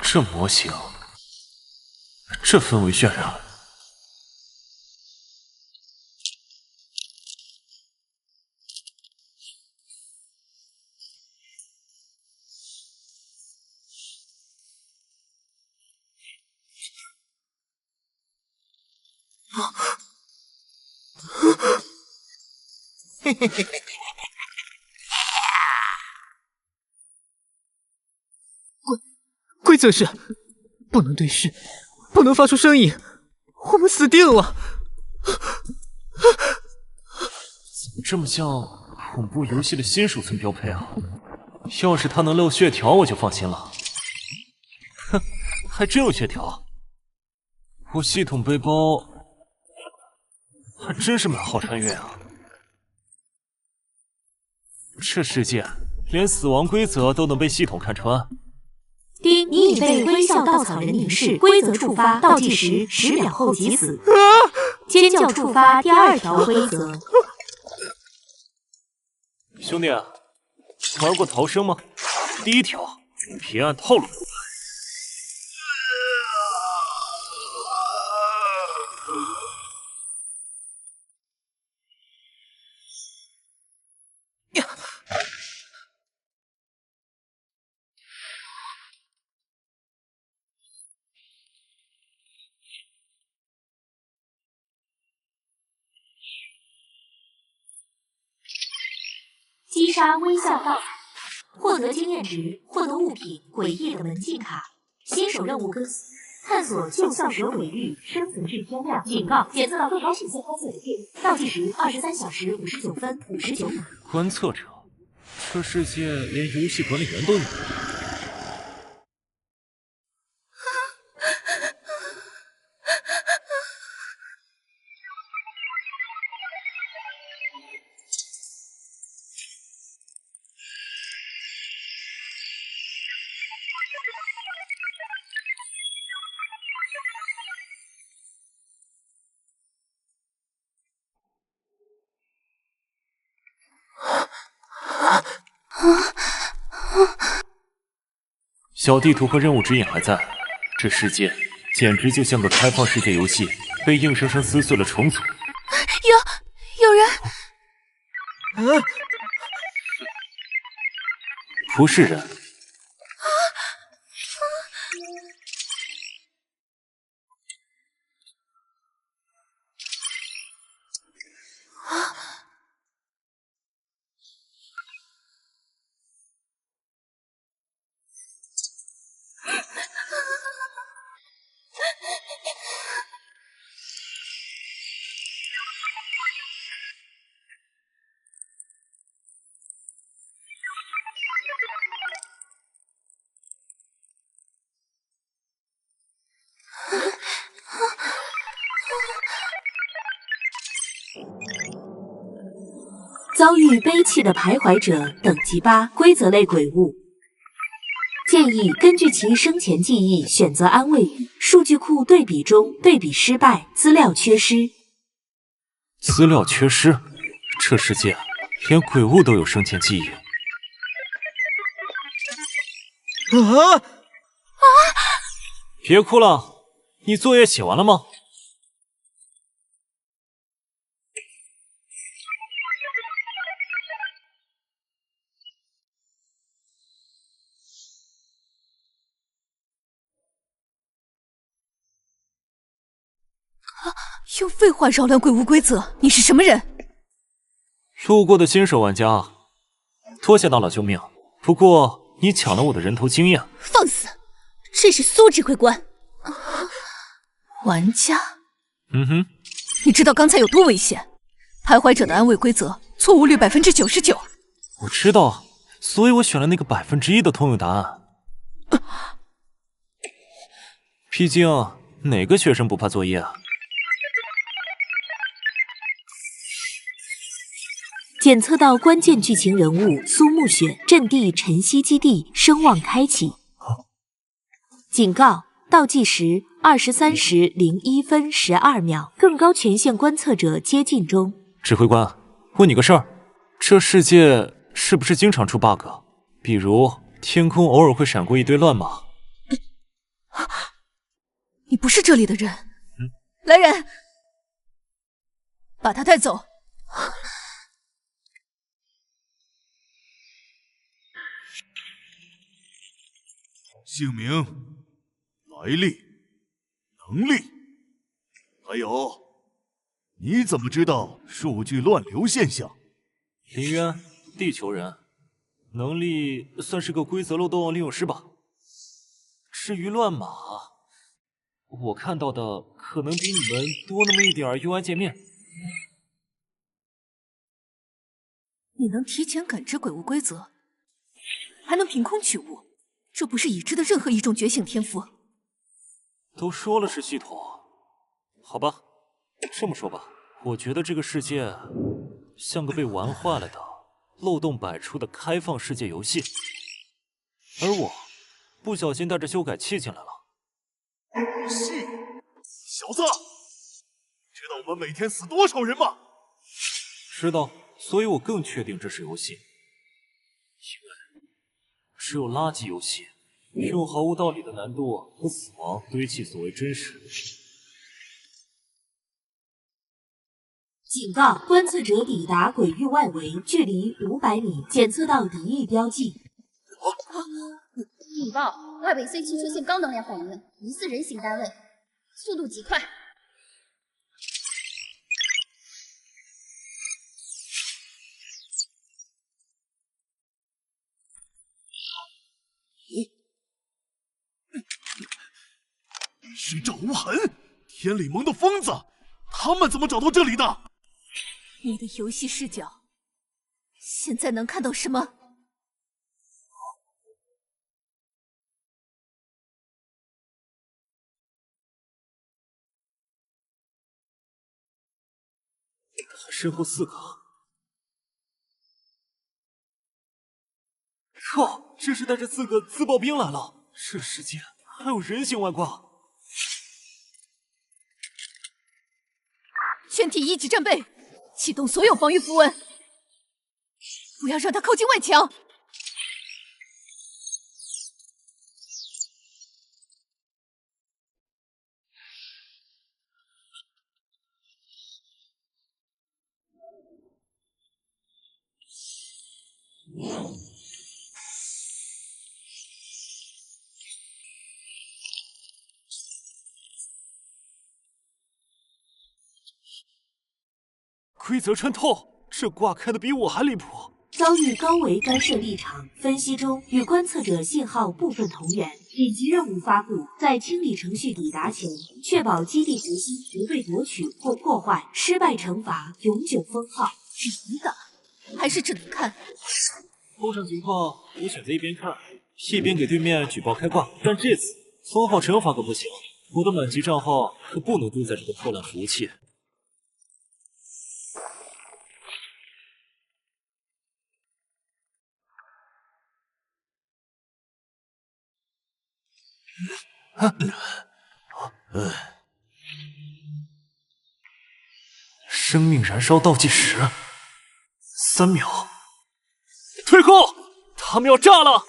这模型，这氛围渲染。嘿嘿嘿嘿。规则是不能对视，不能发出声音，我们死定了！怎么这么像恐怖游戏的新手村标配啊？要是他能露血条，我就放心了。哼，还真有血条。我系统背包还真是满号穿越啊！这世界连死亡规则都能被系统看穿。丁，你已被微笑稻草人凝视，规则触发，倒计时10秒后即死。尖叫触发第2条规则。兄弟，玩过逃生吗？第1条，别按套路。击杀微笑稻草，获得经验值，获得物品诡异的门禁卡。新手任务更新，探索旧校舍鬼域，生存至天亮。警告：检测到更高频线观测的电，倒计时23小时59分59秒。观测者，这世界连游戏管理员都有。小地图和任务指引还在，这世界简直就像个开放世界游戏，被硬生生撕碎了重组。有人，不是人。遭遇悲泣的徘徊者等级8，规则类鬼物。建议根据其生前记忆选择安慰语。数据库对比中对比失败，资料缺失。资料缺失？这世界连鬼物都有生前记忆。别哭了，你作业写完了吗？用废话扰乱鬼物规则，你是什么人？路过的新手玩家，多谢大佬救命。不过你抢了我的人头经验。放肆！这是苏指挥官。玩家？嗯哼。你知道刚才有多危险？徘徊者的安慰规则错误率99%。我知道，所以我选了那个1%的通用答案。毕竟哪个学生不怕作业啊？检测到关键剧情人物苏沐雪，阵地晨曦基地声望开启。警告：倒计时23时01分12秒，更高权限观测者接近中。指挥官，问你个事儿，这世界是不是经常出 bug？ 比如天空偶尔会闪过一堆乱码。你不是这里的人。来人，把他带走。姓名、来历、能力，还有，你怎么知道数据乱流现象？林渊，地球人，能力算是个规则漏洞利用师吧。至于乱码，我看到的可能比你们多那么一点 UI 界面。你能提前感知鬼物规则，还能凭空取物，这不是已知的任何一种觉醒天赋。都说了是系统，好吧，这么说吧，我觉得这个世界像个被玩坏了的、漏洞百出的开放世界游戏，而我不小心带着修改器进来了。戏，小子，知道我们每天死多少人吗？知道，所以我更确定这是游戏，因为只有垃圾游戏用毫无道理的难度和死亡堆砌所谓真实。警告：观测者抵达鬼域外围，距离500米，检测到敌意标记。禀报，外围 C 区出现高能量反应，疑似人形单位，速度极快。是赵无痕，天理盟的疯子，他们怎么找到这里的？你的游戏视角，现在能看到什么？他身后4个。靠！这是带着4个自爆兵来了，这世界还有人形外挂。全体一级战备，启动所有防御符文，不要让他靠近外墙。规则穿透，这挂开的比我还离谱。遭遇高维干涉立场，分析中与观测者信号部分同源。紧急任务发布，在清理程序抵达前，确保基地核心不被夺取或破坏。失败惩罚永久封号。能打还是只能看？通常情况，我选择一边看，一边给对面举报开挂。但这次封号惩罚可不行，我的满级账号可不能丢在这个破烂服务器。生命燃烧倒计时，3秒，退后！他们要炸了！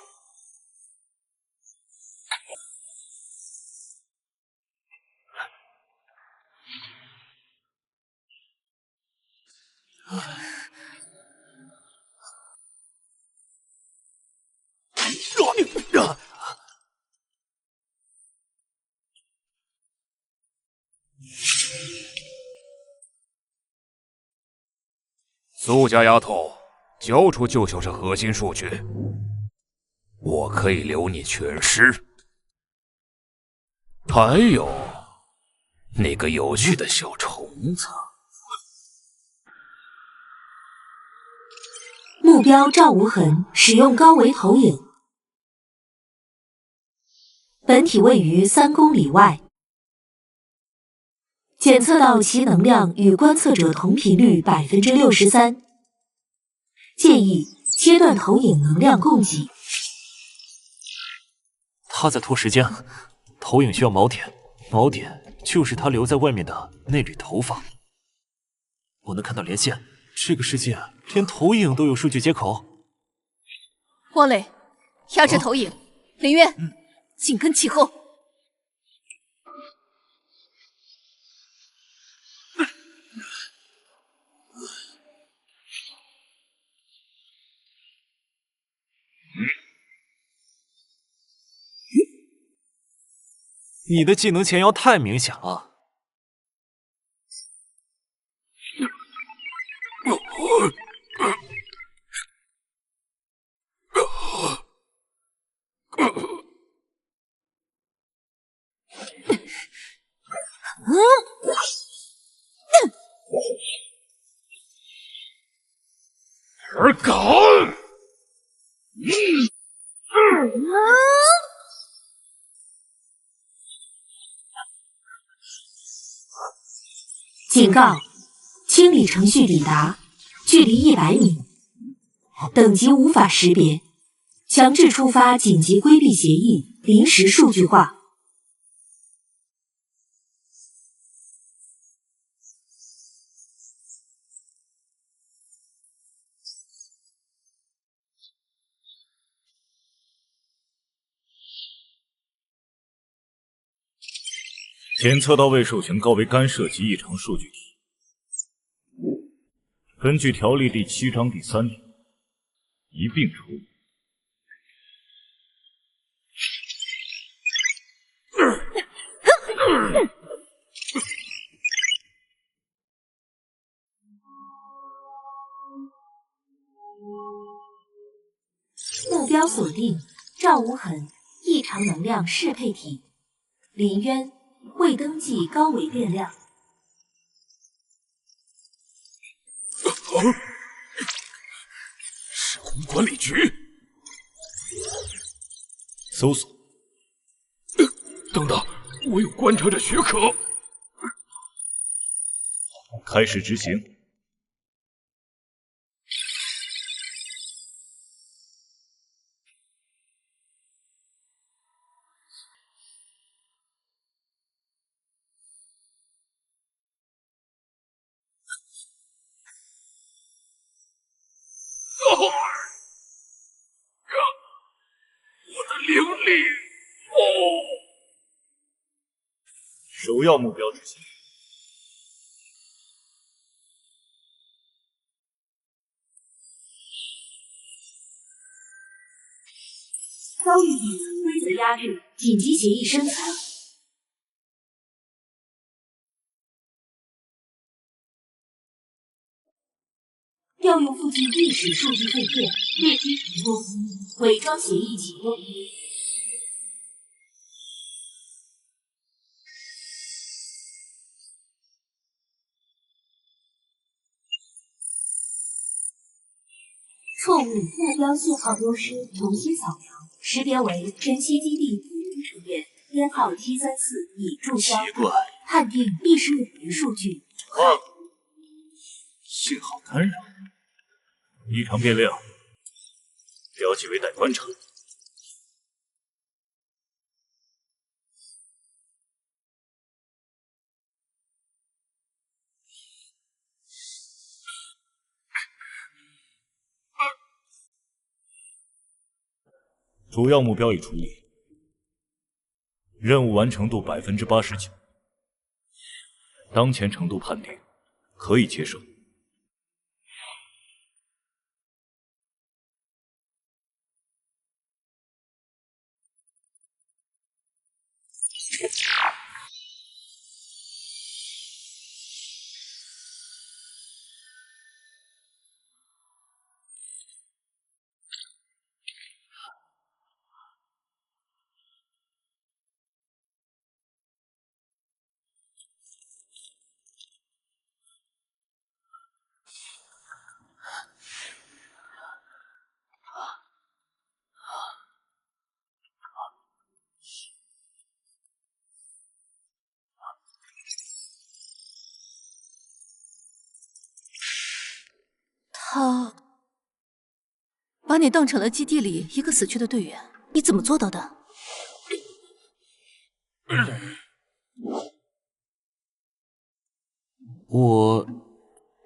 苏家丫头，交出救秀这核心数据，我可以留你全尸。还有那个有趣的小虫子。目标赵无痕，使用高维投影，本体位于3公里外。检测到其能量与观测者同频率63%。建议切断投影能量供给。他在拖时间，投影需要锚点，锚点就是他留在外面的那缕头发。我能看到连线，这个世界连投影都有数据接口。汪磊，压制投影，林渊，紧跟其后。你的技能前摇太明显了。尔敢！警告：清理程序抵达，距离100米，等级无法识别，强制触发紧急规避协议，临时数据化。检测到未授权高维干涉及异常数据体。根据条例第7章第3条，一并处理。目标锁定：赵无痕，异常能量适配体；林渊，未登记高维电量。时空管理局，搜索。等等，我有观察者许可。开始执行。我的灵力！首要目标执行。遭遇底层规则压制，紧急协议生成。调用附近历史数据碎片，猎击成功，伪装协议启动。错误目标信号丢失，重新扫描，识别为珍稀基地普通成员，编号T34，已注销。奇怪，判定历史有余数据。信号干扰，异常变量，标记为待观察。主要目标已处理，任务完成度89%，当前程度判定可以接受。他美当成了基地里一个死去的队员，你怎么做到的？我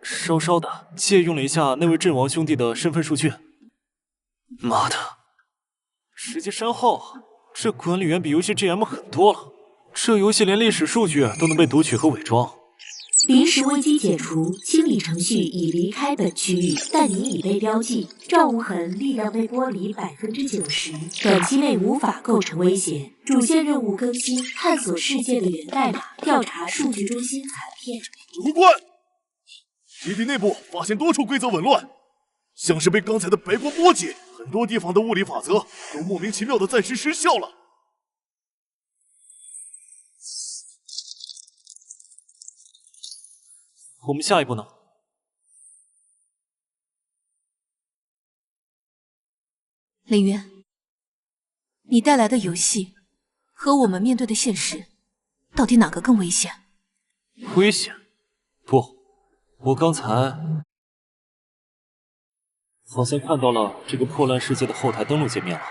稍稍的借用了一下那位阵亡兄弟的身份数据。妈的，直接删号啊！这管理员比游戏 GM 狠多了，这游戏连历史数据都能被读取和伪装。临时危机解除，清理程序已离开本区域，但你已被标记，赵无痕力量被剥离90%，短期内无法构成威胁。主线任务更新，探索世界的源代码，调查数据中心残片。主管，基地内部发现多处规则紊乱，像是被刚才的白光波及，很多地方的物理法则都莫名其妙的暂时失效了。我们下一步呢？林渊，你带来的游戏和我们面对的现实，到底哪个更危险？危险？不，我刚才好像看到了这个破烂世界的后台登录界面了。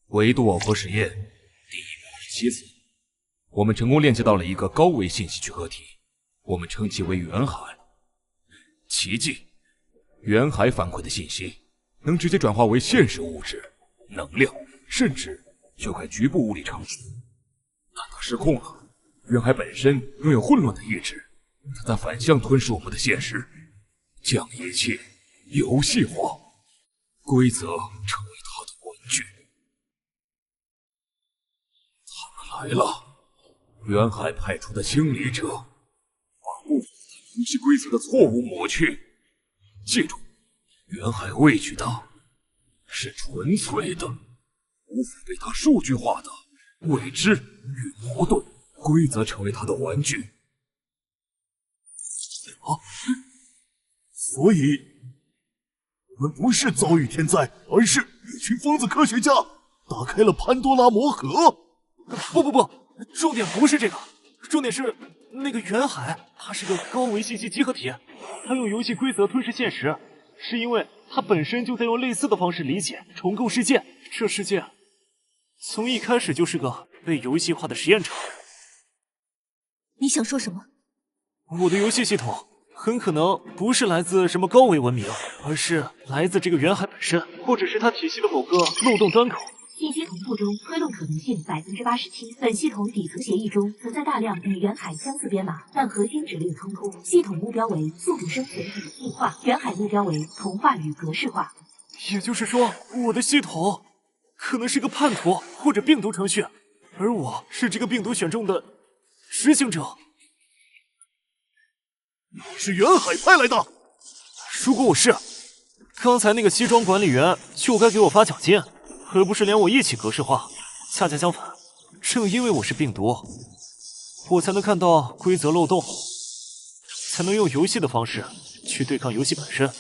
维度耦合实验第157次，我们成功链接到了一个高维信息聚合体，我们称其为元海。奇迹，元海反馈的信息能直接转化为现实物质、能量，甚至修改局部物理常数。但它失控了，元海本身拥有混乱的意志，它在反向吞噬我们的现实，将一切游戏化，规则成为它的玩具。来了，元海派出的清理者，把部分游戏规则的错误抹去。记住，元海畏惧的是纯粹的，无法被他数据化的未知与矛盾，规则成为他的玩具。所以，我们不是遭遇天灾，而是一群疯子科学家打开了潘多拉魔盒。不，重点不是这个，重点是那个元海，它是个高维信息集合体，它用游戏规则吞噬现实，是因为它本身就在用类似的方式理解重构世界。这世界从一开始就是个被游戏化的实验场。你想说什么？我的游戏系统很可能不是来自什么高维文明，而是来自这个元海本身，或者是它体系的某个漏洞端口。信息同步中，推论可能性87%。本系统底层协议中存在大量与元海相似编码，但核心指令冲突。系统目标为速度生存与进化，元海目标为同化与格式化。也就是说，我的系统可能是个叛徒或者病毒程序，而我是这个病毒选中的执行者。你是元海派来的？如果我是，刚才那个西装管理员就该给我发奖金，而不是连我一起格式化。恰恰相反，正因为我是病毒，我才能看到规则漏洞，才能用游戏的方式去对抗游戏本身。这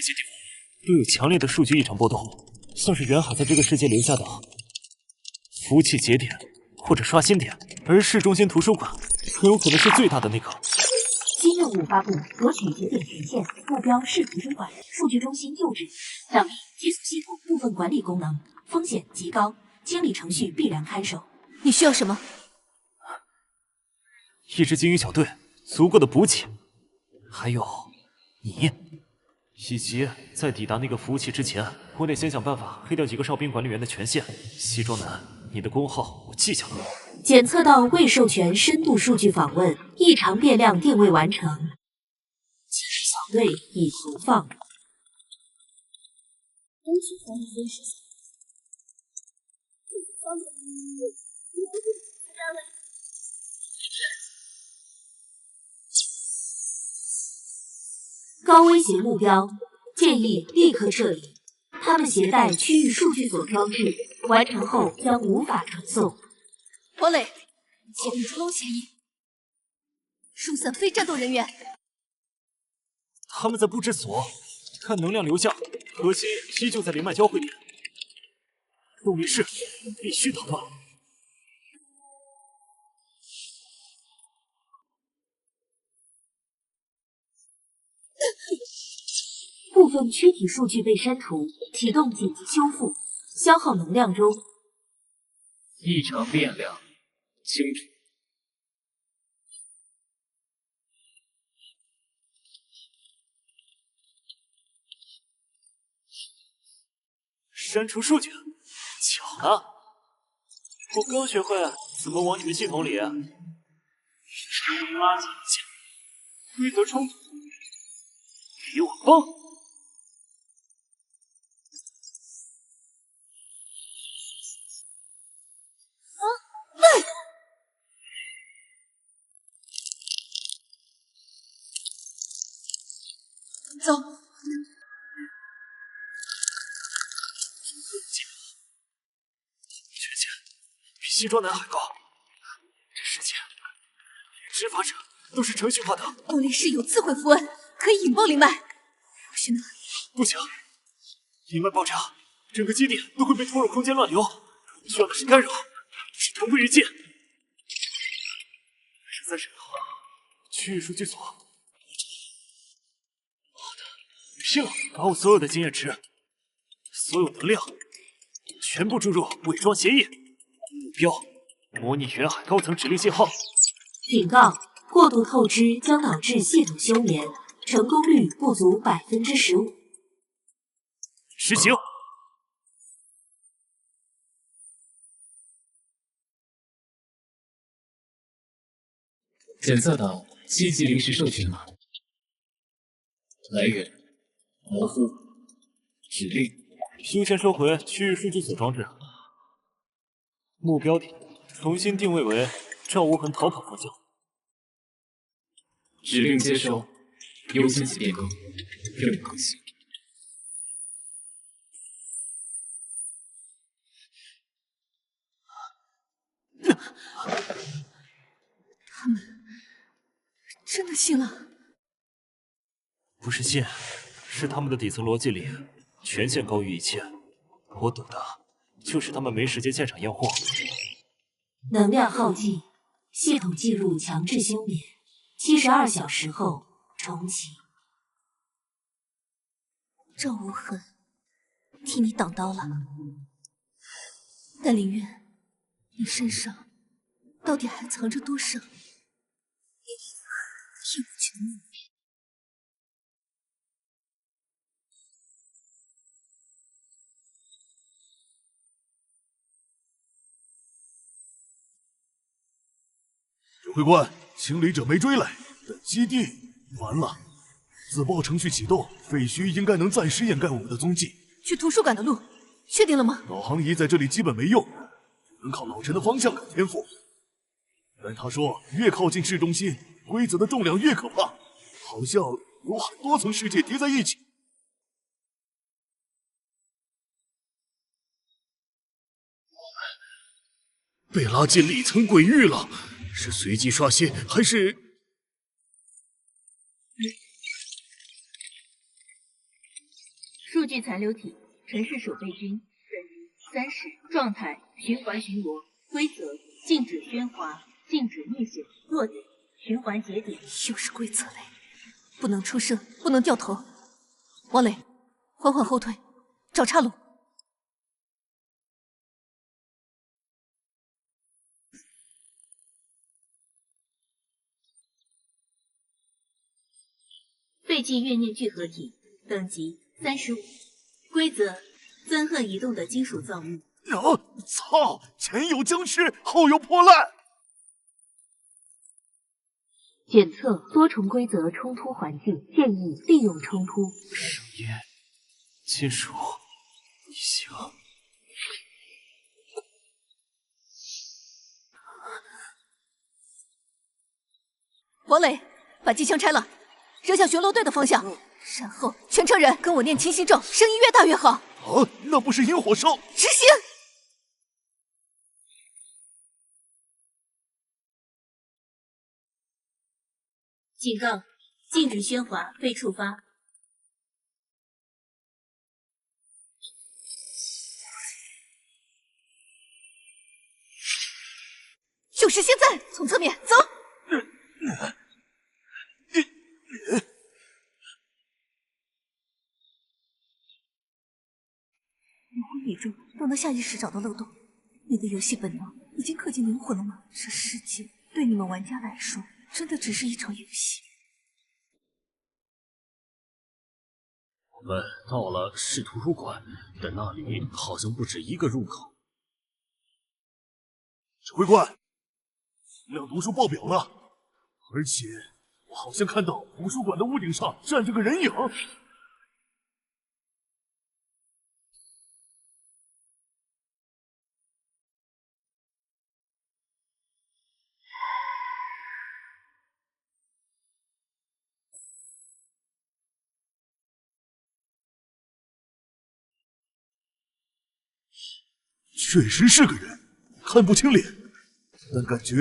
些地方都有强烈的数据异常波动，像是元海在这个世界留下的服务器节点或者刷新点，而市中心图书馆很有可能是最大的那个。新任务发布，夺取节点权限，目标是图书馆、数据中心旧址，奖励解锁系统部分管理功能，风险极高，清理程序必然看守。你需要什么？一支精英小队，足够的补给，还有你，以及在抵达那个服务器之前，我得先想办法黑掉几个哨兵管理员的权限。西装男，你的工号我记下了。检测到未授权深度数据访问，异常变量定位完成。精英小队已投放。高威胁目标，建议立刻撤离。他们携带区域数据锁装置，完成后将无法传送。王磊，解除出动协议。疏散非战斗人员。他们在布置所，看能量流向，核心依旧在灵脉交汇点。动力室必须捣乱。部分躯体数据被删除，启动紧急修复，消耗能量中。一场变量，清楚。删除数据，巧了，我刚学会怎么往你的系统里垃圾进规则冲突，比我棒。走。权限比西装男还高，这世界连执法者都是程序化的。动力室有自毁符文，可以引爆灵脉。不行的，不行，灵脉爆炸，整个基地都会被拖入空间乱流。需要的是干扰，是同归于尽。13时后，区域数据所。拼了！把我所有的经验值、所有能量，全部注入伪装协议。目标：模拟远海高层指令信号。警告：过度透支将导致系统休眠，成功率不足15%。实行。检测到7级临时授权码，来源：模糊，指令：优先收回区域数据所装置。目标点重新定位为赵无痕逃跑方向。指令接收，优先级变更，任务更新。他们真的信了？不是信，是他们的底层逻辑里权限高于一切。我赌的就是他们没时间现场验货。能量耗尽，系统进入强制休眠，72小时后重启。赵无痕，替你挡刀了。但林渊，你身上到底还藏着多少替我全秘？指挥官，清理者没追来，但基地完了。自爆程序启动，废墟应该能暂时掩盖我们的踪迹。去图书馆的路，确定了吗？导航仪在这里基本没用，只能靠老陈的方向感天赋。但他说，越靠近市中心，规则的重量越可怕，好像有很多层世界叠在一起。被拉进里层鬼域了，是随机刷新还是？数据残留体，城市守备军，等于30，状态循环巡逻，规则禁止喧哗，禁止逆血，弱点循环节点。又是规则类，不能出声，不能掉头。王磊，缓缓后退，找岔路。废弃怨念聚合体，等级35，规则憎恨移动的金属造物。操！前有僵尸，后有破烂。检测多重规则冲突环境，建议利用冲突。声音、金属、异形。王磊，把机枪拆了，扔向巡逻队的方向，然后全车人跟我念清心咒，声音越大越好。啊，那不是引火烧？执行。警告：禁止喧哗，被触发。就是现在，从侧面走。灵魂宇宙都能下意识找到漏洞，你的游戏本能已经刻进灵魂了吗？这世界对你们玩家来说，真的只是一场游戏。我们到了市图书馆，但那里好像不止一个入口。指挥官，能量读数爆表了，而且我好像看到图书馆的屋顶上站着个人影。确实是个人，看不清脸，但感觉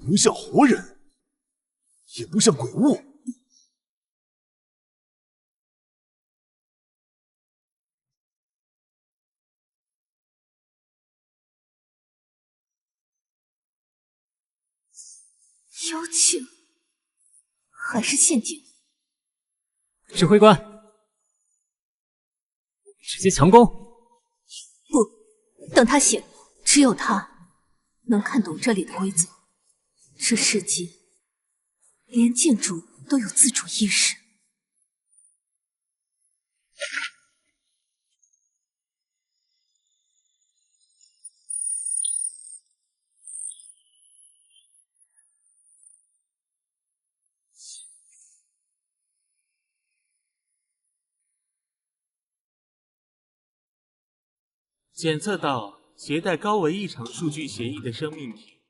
不像活人，也不像鬼物。妖精，还是陷阱？指挥官，直接强攻！不，等他醒，只有他能看懂这里的规则。这世界连建筑都有自主意识。检测到携带高维异常数据协议的生命体，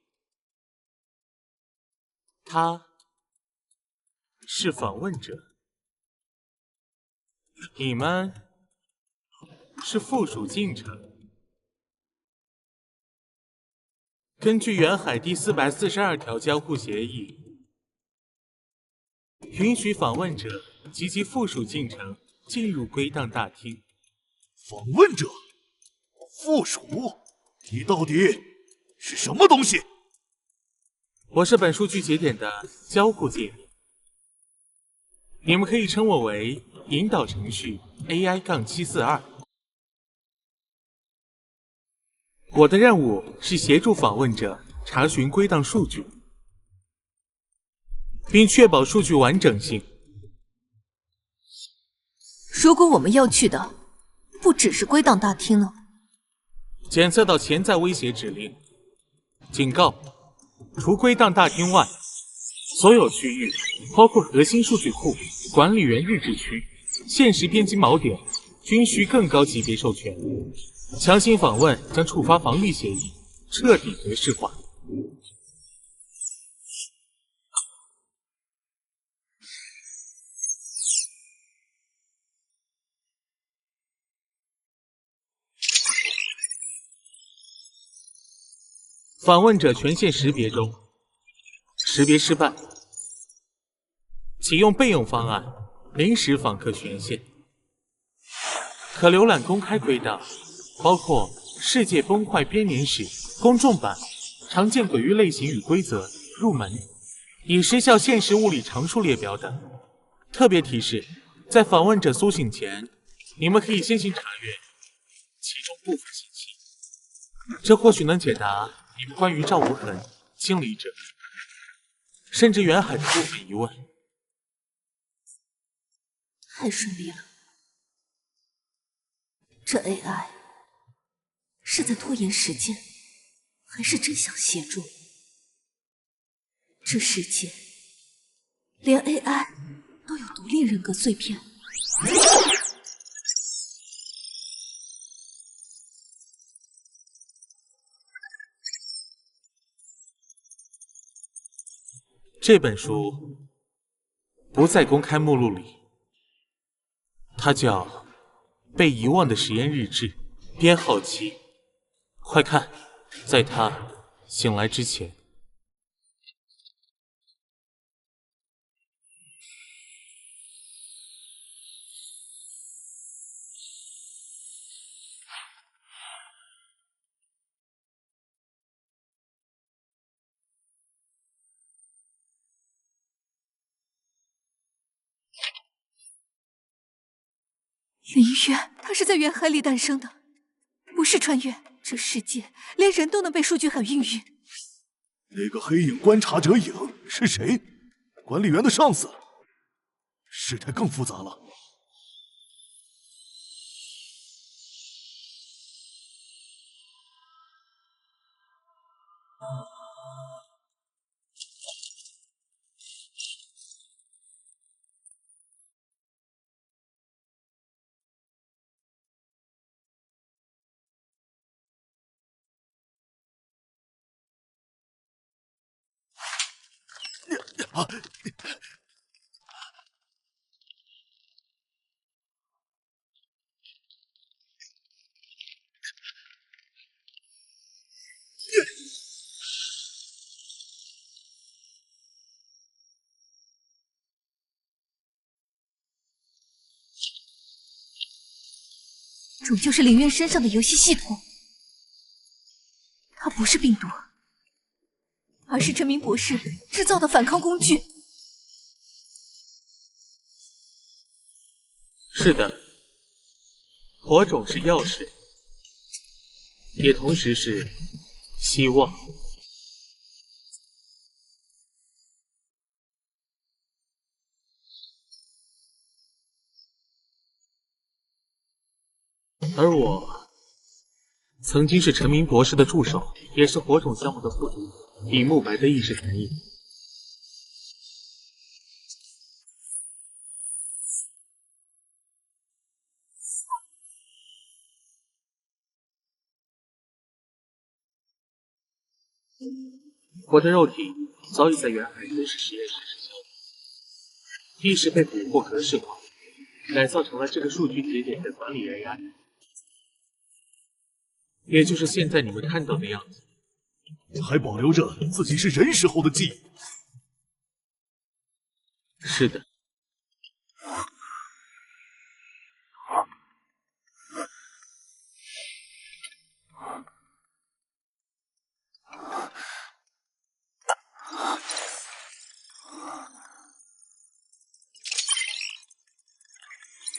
他是访问者，你们是附属进程。根据远海第442条交互协议，允许访问者及其附属进程进入归档大厅。访问者？附属？你到底是什么东西？我是本数据节点的交互界面，你们可以称我为引导程序 AI-742。我的任务是协助访问者查询归档数据，并确保数据完整性。如果我们要去的不只是归档大厅呢？检测到潜在威胁指令，警告：除归档大厅外，所有区域，包括核心数据库、管理员日志区、现实编辑锚点，均需更高级别授权。强行访问将触发防御协议，彻底格式化。访问者权限识别中，识别失败，启用备用方案临时访客权限，可浏览公开归档，包括世界崩坏编年史公众版、常见鬼域类型与规则入门，已失效现实物理常数列表等。特别提示，在访问者苏醒前，你们可以先行查阅其中部分信息，这或许能解答你们关于赵无痕、清理者，甚至远海的部分疑问。太顺利了，这 AI 是在拖延时间，还是真想协助？这世界连 AI 都有独立人格碎片。这本书不在公开目录里，它叫《被遗忘的实验日志》，编号7。快看，在他醒来之前。林渊，他是在远海里诞生的，不是穿越。这世界连人都能被数据海孕育。那个黑影观察者影是谁？管理员的上司？事态更复杂了。终究是林渊身上的游戏系统，它不是病毒，而是陈明博士制造的反抗工具。是的，火种是钥匙，也同时是希望。而我曾经是陈明博士的助手，也是火种项目的副主理，以慕白的意识传译。我的肉体早已在远海分尸实验室失效，意识被捕获格式化，改造成了这个数据节点的管理人员。也就是现在你们看到的样子，还保留着自己是人时候的记忆。是的。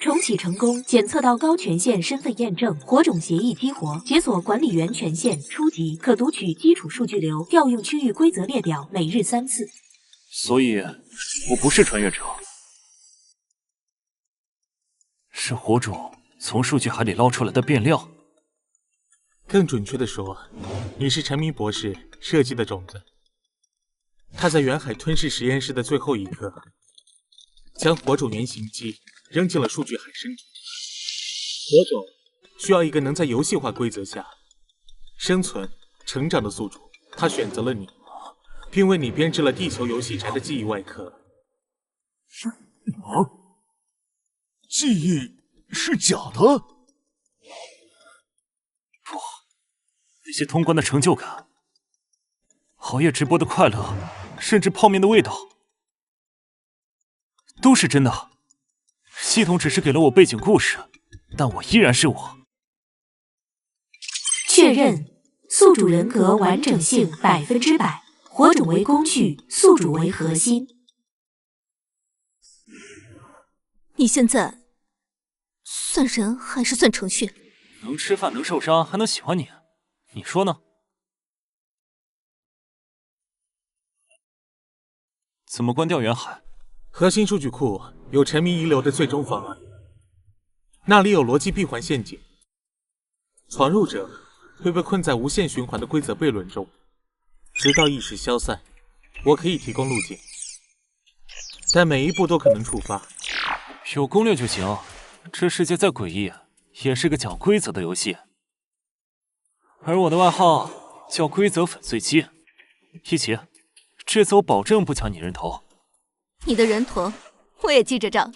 重启成功，检测到高权限身份验证，火种协议激活，解锁管理员权限初级，可读取基础数据流，调用区域规则列表，每日3次。所以，我不是穿越者，是火种从数据海里捞出来的变量。更准确的说，你是陈明博士设计的种子。他在远海吞噬实验室的最后一刻，将火种原型机扔进了数据海深处。火种需要一个能在游戏化规则下生存、成长的宿主，他选择了你，并为你编制了地球游戏宅的记忆外壳。记忆是假的？不，那些通关的成就感，熬夜直播的快乐，甚至泡面的味道，都是真的。系统只是给了我背景故事，但我依然是我。确认宿主人格完整性100%，火种为工具，宿主为核心。你现在算人还是算程序？能吃饭，能受伤，还能喜欢你，你说呢？怎么关掉远海？核心数据库有陈明遗留的最终方案，那里有逻辑闭环陷阱，闯入者会被困在无限循环的规则悖论中，直到意识消散。我可以提供路径，但每一步都可能触发。有攻略就行，这世界再诡异，也是个讲规则的游戏。而我的外号叫规则粉碎机。一起，这次我保证不抢你人头。你的人头我也记着账。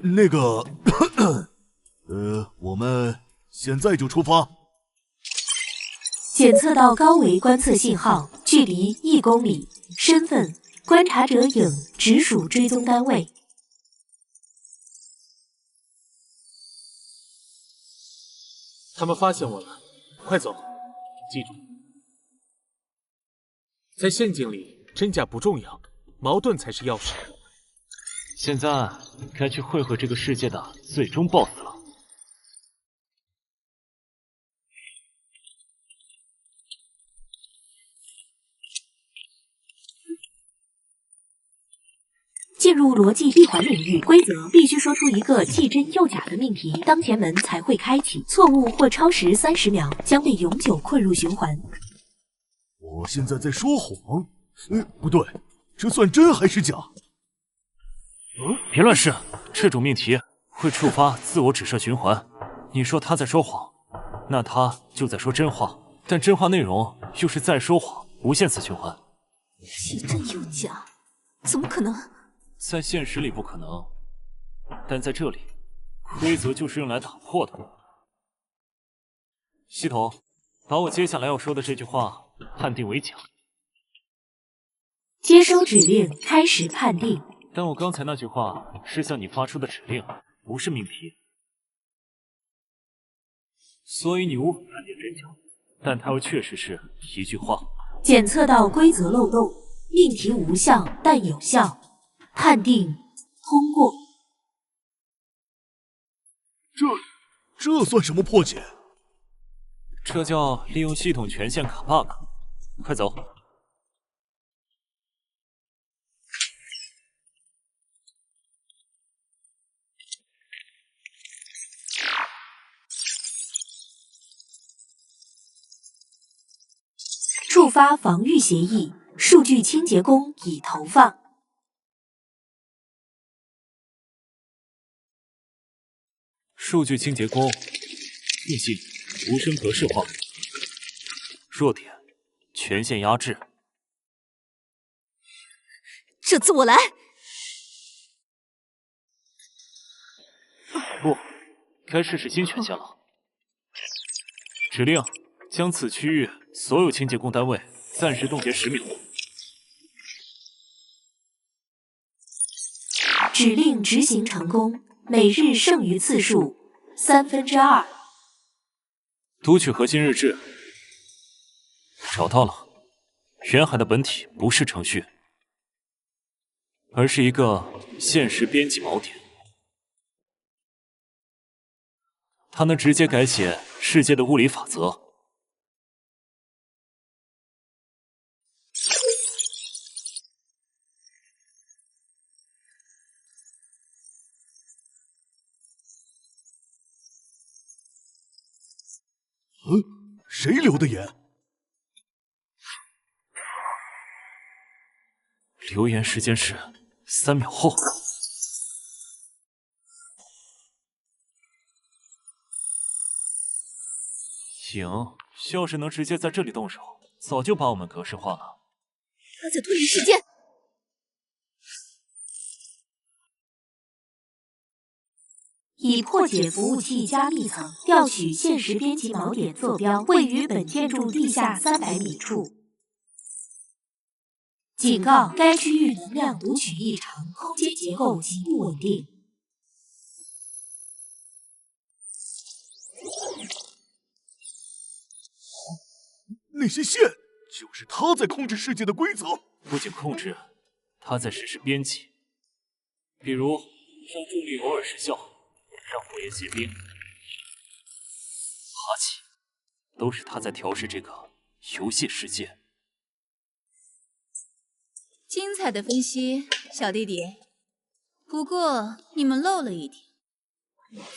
那个，我们现在就出发。检测到高维观测信号，距离1公里，身份观察者影，直属追踪单位。他们发现我了，快走！记住，在陷阱里真假不重要，矛盾才是钥匙。现在该去会合这个世界的最终 BOSS 了。进入逻辑闭环领域，规则必须说出一个既真又假的命题，当前门才会开启。错误或超时30秒，将被永久困入循环。我现在在说谎？不对，这算真还是假？别乱试，这种命题会触发自我指涉循环。你说他在说谎，那他就在说真话，但真话内容又是在说谎，无限次循环。既真又假，怎么可能？在现实里不可能，但在这里，规则就是用来打破的。系统，把我接下来要说的这句话判定为假。接收指令，开始判定。但我刚才那句话是向你发出的指令，不是命题，所以你无法判定真假。但它又确实是一句话。检测到规则漏洞，命题无效但有效。判定通过。这算什么破解？这叫利用系统权限卡 bug。快走！触发防御协议，数据清洁工已投放。数据清洁工运行无声格式化，弱点权限压制。这次我来。不，该试试新权限了。指令：将此区域所有清洁工单位暂时冻结10秒。指令执行成功，每日剩余次数2/3。读取核心日志，找到了。远海的本体不是程序，而是一个现实编辑锚点。它能直接改写世界的物理法则。谁留的言？留言时间是3秒后。行，要是能直接在这里动手，早就把我们格式化了。他在拖延时间。已破解服务器加密层，调取现实编辑锚点坐标位于本建筑地下300米处。警告：该区域能量读取异常，空间结构极不稳定。那些线就是他在控制世界的规则。不仅控制，他在实施编辑，比如让重力偶尔失效。让火焰结冰、爬起，都是他在调试这个游戏世界。精彩的分析，小弟弟。不过你们漏了一点，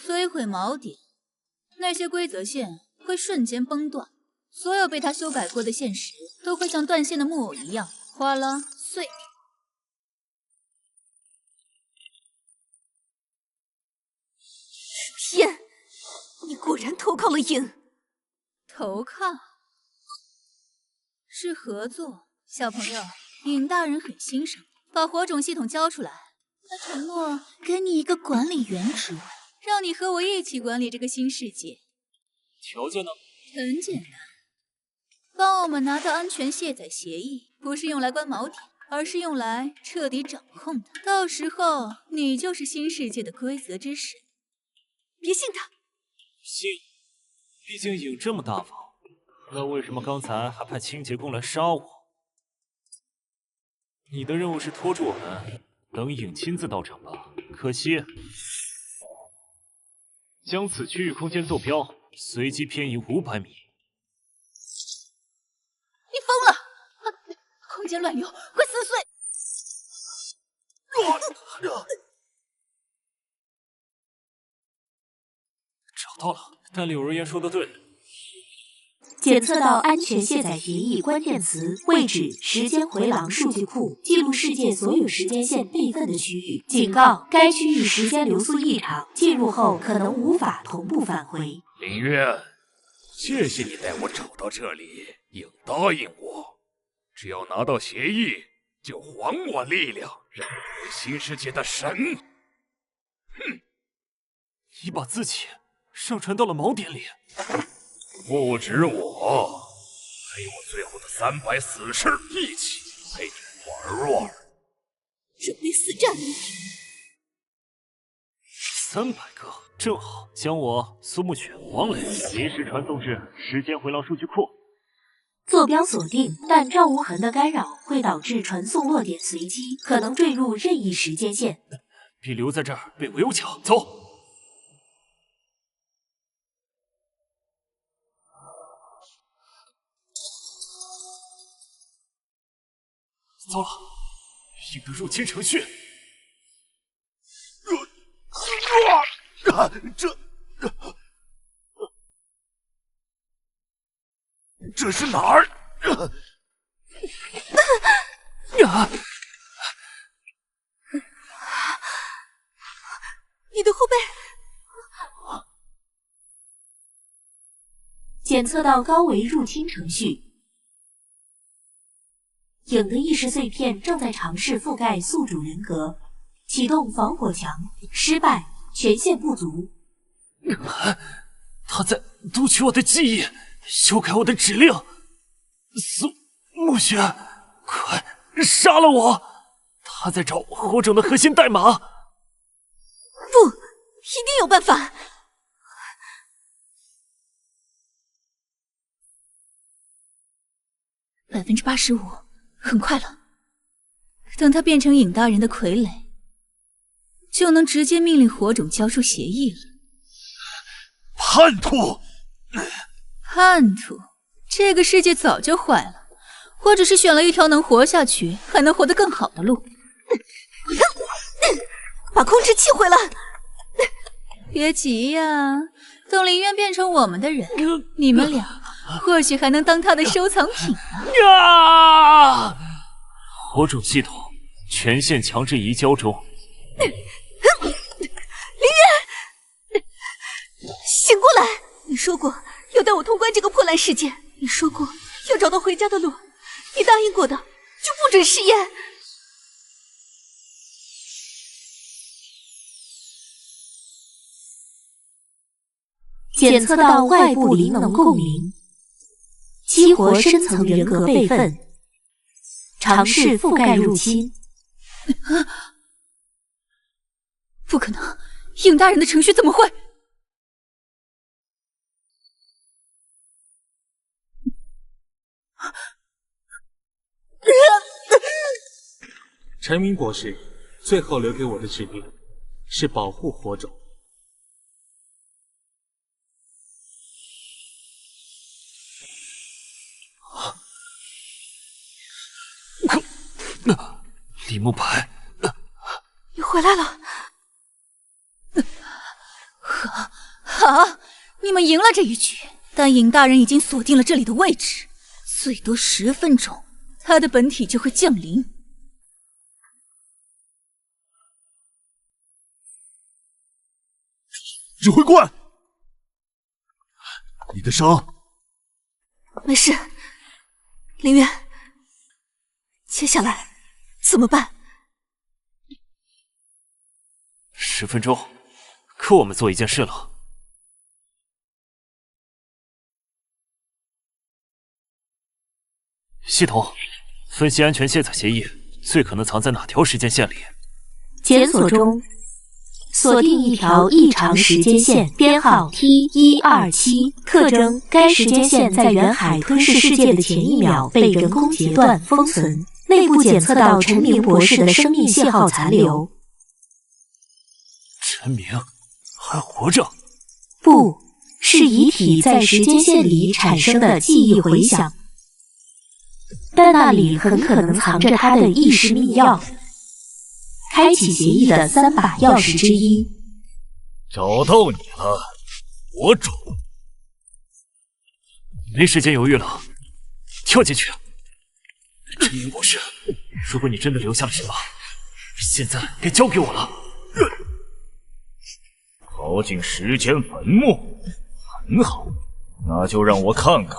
摧毁锚点，那些规则线会瞬间崩断，所有被他修改过的现实都会像断线的木偶一样哗啦碎掉。天，你果然投靠了尹。投靠？是合作，小朋友，尹大人很欣赏。把火种系统交出来，他承诺给你一个管理员职位，让你和我一起管理这个新世界。条件呢？很简单，帮我们拿到安全卸载协议，不是用来关锚点，而是用来彻底掌控的。到时候你就是新世界的规则之神。别信他。信，毕竟尹这么大方，那为什么刚才还派清洁工来杀我？你的任务是拖住我们，等影亲自到场吧。可惜，将此区域空间坐标随机偏移500米。你疯了！空间乱流会撕碎。找到了，但柳如烟说的对。检测到安全卸载协议关键词、位置、时间回廊数据库，记录世界所有时间线备份的区域。警告：该区域时间流速异常，进入后可能无法同步返回。林渊，谢谢你带我找到这里，应答应我，只要拿到协议，就还我力量，让我为新世界的神。哼！你把自己上传到了锚点里。不止我，还有我最后的300死士一起陪你玩玩。准备死战！300个，正好将我、苏沐雪、王磊临时传送至时间回廊数据库。坐标锁定，但赵无痕的干扰会导致传送落点随机，可能坠入任意时间线。比留在这儿被围殴强。走。糟了，印的入侵程序。这是哪儿？你的后背。检测到高维入侵程序。影的意识碎片正在尝试覆盖宿主人格，启动防火墙，失败，权限不足。他在读取我的记忆，修改我的指令。苏沐雪，快杀了我！他在找火种的核心代码。不，一定有办法。85%，很快了。等他变成尹大人的傀儡，就能直接命令火种交出协议了。叛徒！叛徒！这个世界早就坏了，我只是选了一条能活下去，还能活得更好的路。把控制器回来！别急呀，等林渊变成我们的人，你们俩或许还能当他的收藏品呢。火种系统全线强制移交中。林渊，醒过来！你说过要带我通关这个破烂世界，你说过要找到回家的路，你答应过的就不准食言。检测到外部灵能共鸣，激活深层人格备份，尝试覆盖入侵。不可能，尹大人的程序怎么会？陈明博士最后留给我的指令是保护火种。李慕白，你回来了！好，你们赢了这一局，但尹大人已经锁定了这里的位置，最多10分钟，他的本体就会降临。指挥官，你的伤没事。林渊，接下来怎么办？10分钟，够我们做一件事了。系统，分析安全卸载协议，最可能藏在哪条时间线里？检索中。锁定一条异常时间线，编号 T127，特征：该时间线在远海吞噬世界的前1秒被人工截断封存，内部检测到陈明博士的生命信号残留。陈明还活着？不是遗体在时间线里产生的记忆回响，但那里很可能藏着他的意识密钥，开启协议的3把钥匙之一。找到你了，火种。没时间犹豫了，跳进去！陈明博士，如果你真的留下了什么，现在该交给我了。逃进时间坟墓，很好，那就让我看看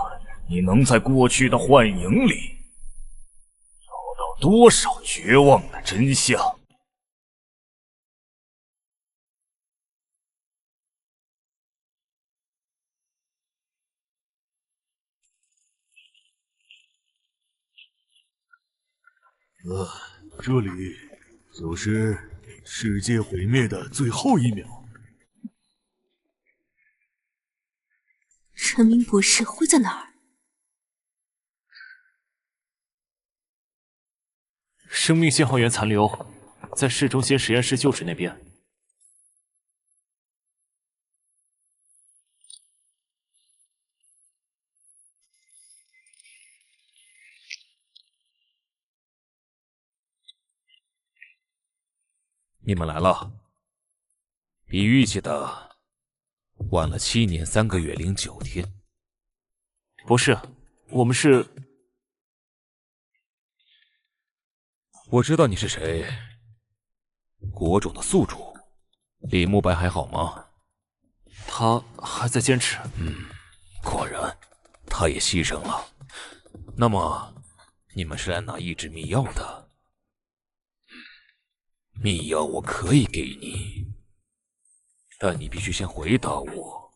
你能在过去的幻影里找到多少绝望的真相。这里就是世界毁灭的最后1秒。陈明博士会在哪儿？生命信号源残留，在市中心实验室旧址那边。你们来了，比预计的晚了7年3个月09天。不是，我们是……我知道你是谁，国种的宿主李慕白还好吗？他还在坚持。果然，他也牺牲了。那么，你们是来拿意志密钥的？密钥我可以给你，但你必须先回答我：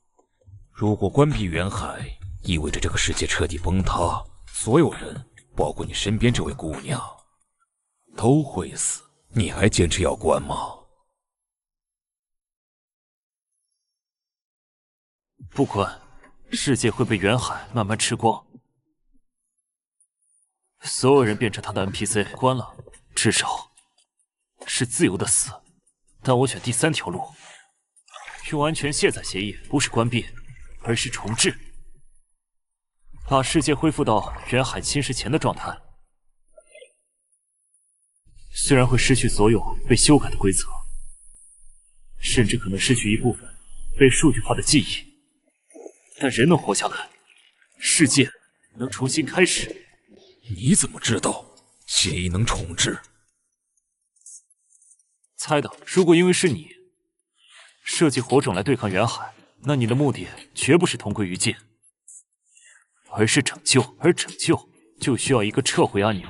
如果关闭远海，意味着这个世界彻底崩塌，所有人，包括你身边这位姑娘，都会死。你还坚持要关吗？不关，世界会被远海慢慢吃光，所有人变成他的 NPC， 关了，至少是自由的死。但我选第3条路，用安全卸载协议，不是关闭，而是重置，把世界恢复到远海侵蚀前的状态。虽然会失去所有被修改的规则，甚至可能失去一部分被数据化的记忆，但人能活下来，世界能重新开始。你怎么知道协议能重置？猜的。如果因为是你设计火种来对抗远海，那你的目的绝不是同归于尽，而是拯救。而拯救就需要一个撤回按钮。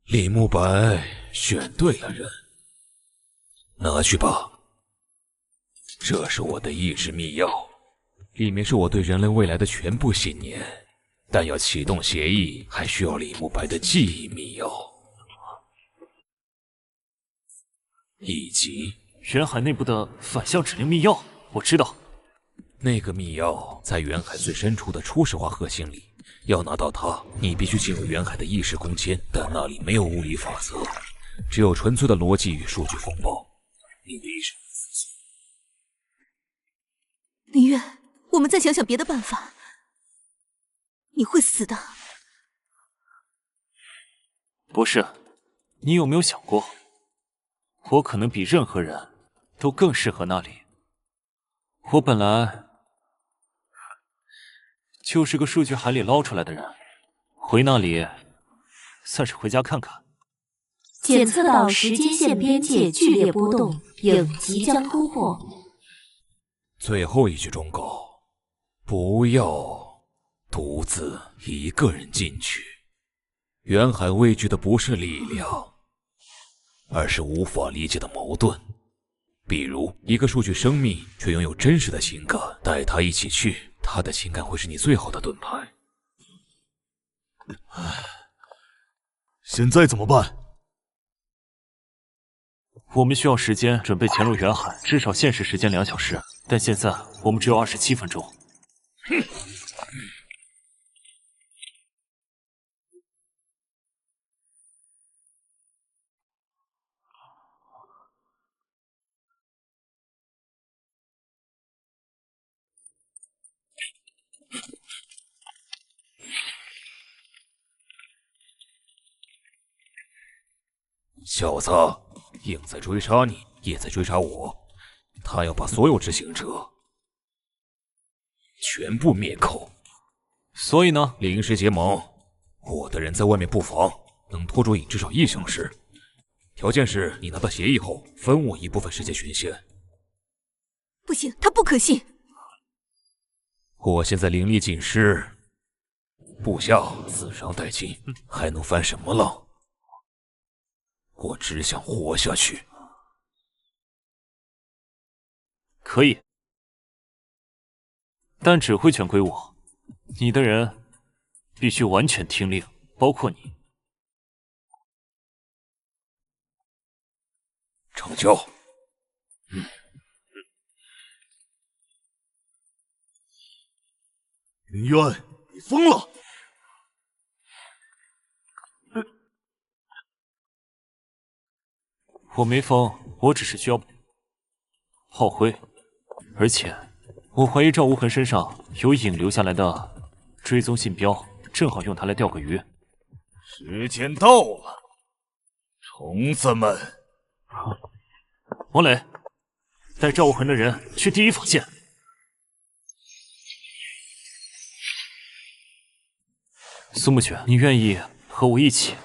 李慕白选对了人，拿去吧。这是我的意志密钥，里面是我对人类未来的全部信念。但要启动协议，还需要李慕白的记忆密钥，以及远海内部的反向指令密钥。我知道，那个密钥在远海最深处的初始化核心里。要拿到它，你必须进入远海的意识空间，但那里没有物理法则，只有纯粹的逻辑与数据风暴。你的意识，林月，我们再想想别的办法。你会死的。不是，你有没有想过，我可能比任何人都更适合那里。我本来就是个数据海里捞出来的人，回那里算是回家看看。检测到时间线边界剧烈波动，影即将突破。最后一句忠告：不要独自一个人进去。远海畏惧的不是力量，而是无法理解的矛盾。比如，一个数据生命却拥有真实的情感，带他一起去，他的情感会是你最好的盾牌。现在怎么办？我们需要时间准备潜入远海，至少现实时间2小时，但现在我们只有27分钟。小子，鹰在追杀你，也在追杀我。他要把所有执行者全部灭口。所以呢，临时结盟，我的人在外面布防，能拖住影至少1小时。条件是你拿到协议后，分我一部分世界权限。不行，他不可信。我现在灵力尽失，部下死伤殆尽，还能翻什么浪？我只想活下去。可以，但指挥权归我，你的人必须完全听令，包括你。成交。林渊，你疯了！我没疯，我只是需要炮灰，而且我怀疑赵无痕身上有影留下来的追踪信标，正好用它来钓个鱼。时间到了，虫子们！王磊，带赵无痕的人去第一防线。苏沐雪，你愿意和我一起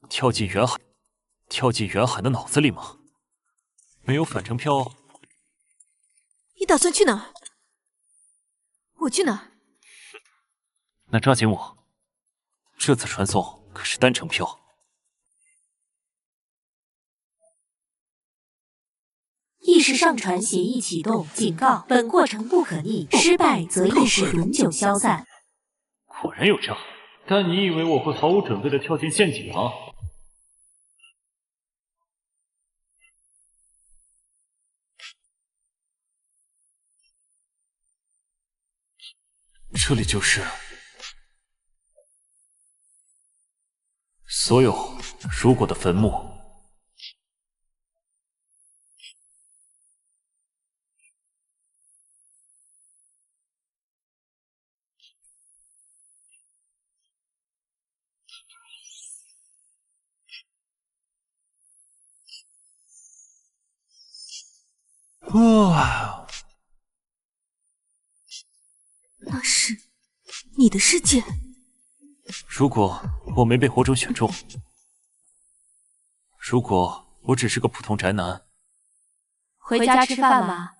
跳进远海？跳进远海的脑子里吗？没有返程票。你打算去哪儿？我去哪儿？那抓紧我，这次传送可是单程票。意识上传协议启动，警告：本过程不可逆，失败则意识永久消散。果然有诈，但你以为我会毫无准备的跳进陷阱吗？这里就是所有如果的坟墓。那是你的世界。如果我没被火种选中，如果我只是个普通宅男，回家吃饭吧。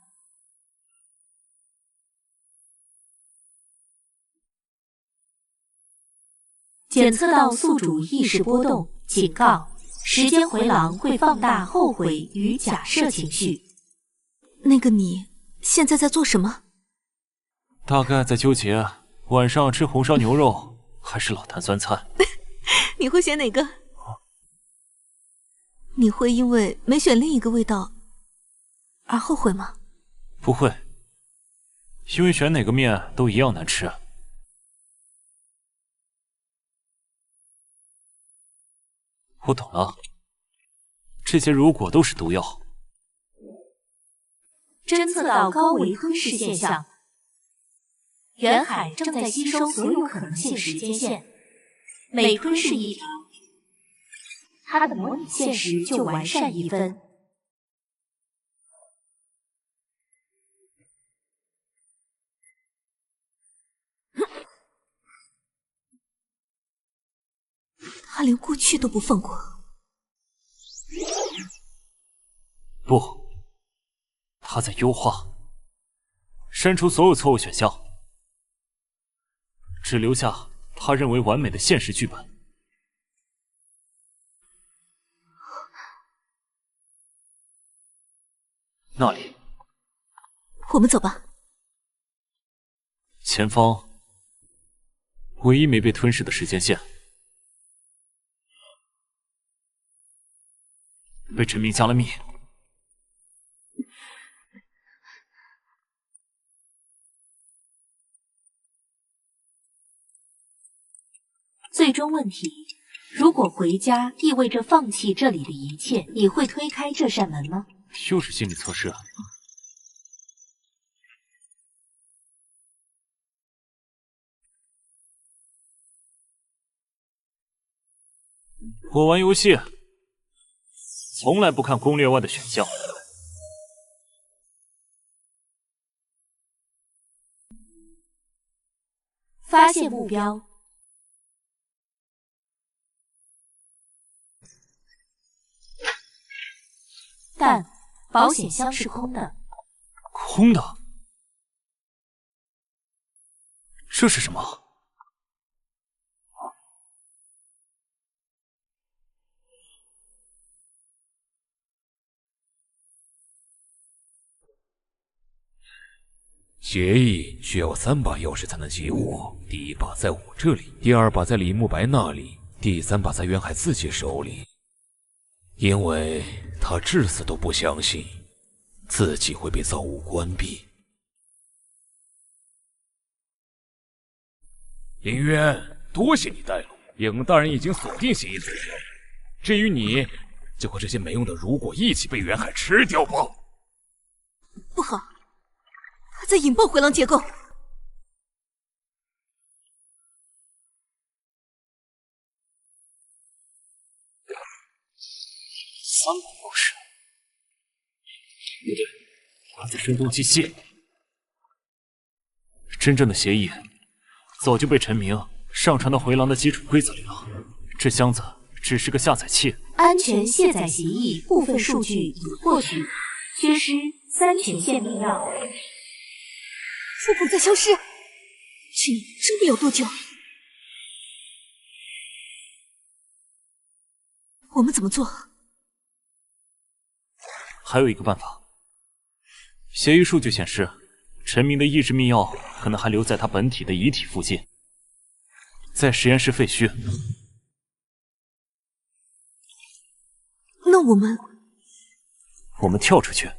检测到宿主意识波动，警告：时间回廊会放大后悔与假设情绪。那个你现在在做什么？大概在纠结晚上吃红烧牛肉还是老坛酸菜。你会选哪个？你会因为没选另一个味道而后悔吗？不会，因为选哪个面都一样难吃。我懂了，这些如果都是毒药。侦测到高维吞噬现象，远海正在吸收所有可能性时间线，每吞噬一条，它的模拟现实就完善1分。他连过去都不放过。不，他在优化，删除所有错误选项，只留下他认为完美的现实剧本。那里，我们走吧。前方唯一没被吞噬的时间线，被陈明加了密。最终问题：如果回家意味着放弃这里的一切，你会推开这扇门吗？又是心理测试。我玩游戏从来不看攻略外的选项。发现目标。但保险箱是空的。空的？这是什么？协议需要3把钥匙才能激活，第1把在我这里，第2把在李慕白那里，第3把在渊海自己手里。因为他至死都不相信自己会被造物关闭。林渊，多谢你带路，影大人已经锁定协议坐标，至于你，就和这些没用的如果一起被渊海吃掉吧。不好，他在引爆回廊结构。3把钥匙，不对，他在声东击西。真正的协议早就被陈明上传到回廊的基础规则里了。这箱子只是个下载器。安全卸载协议部分数据已获取，缺失3权限密钥。触碰在消失，这真的有多久？我们怎么做？还有一个办法，协议数据显示，陈明的意志密钥可能还留在他本体的遗体附近，在实验室废墟。那我们跳出去，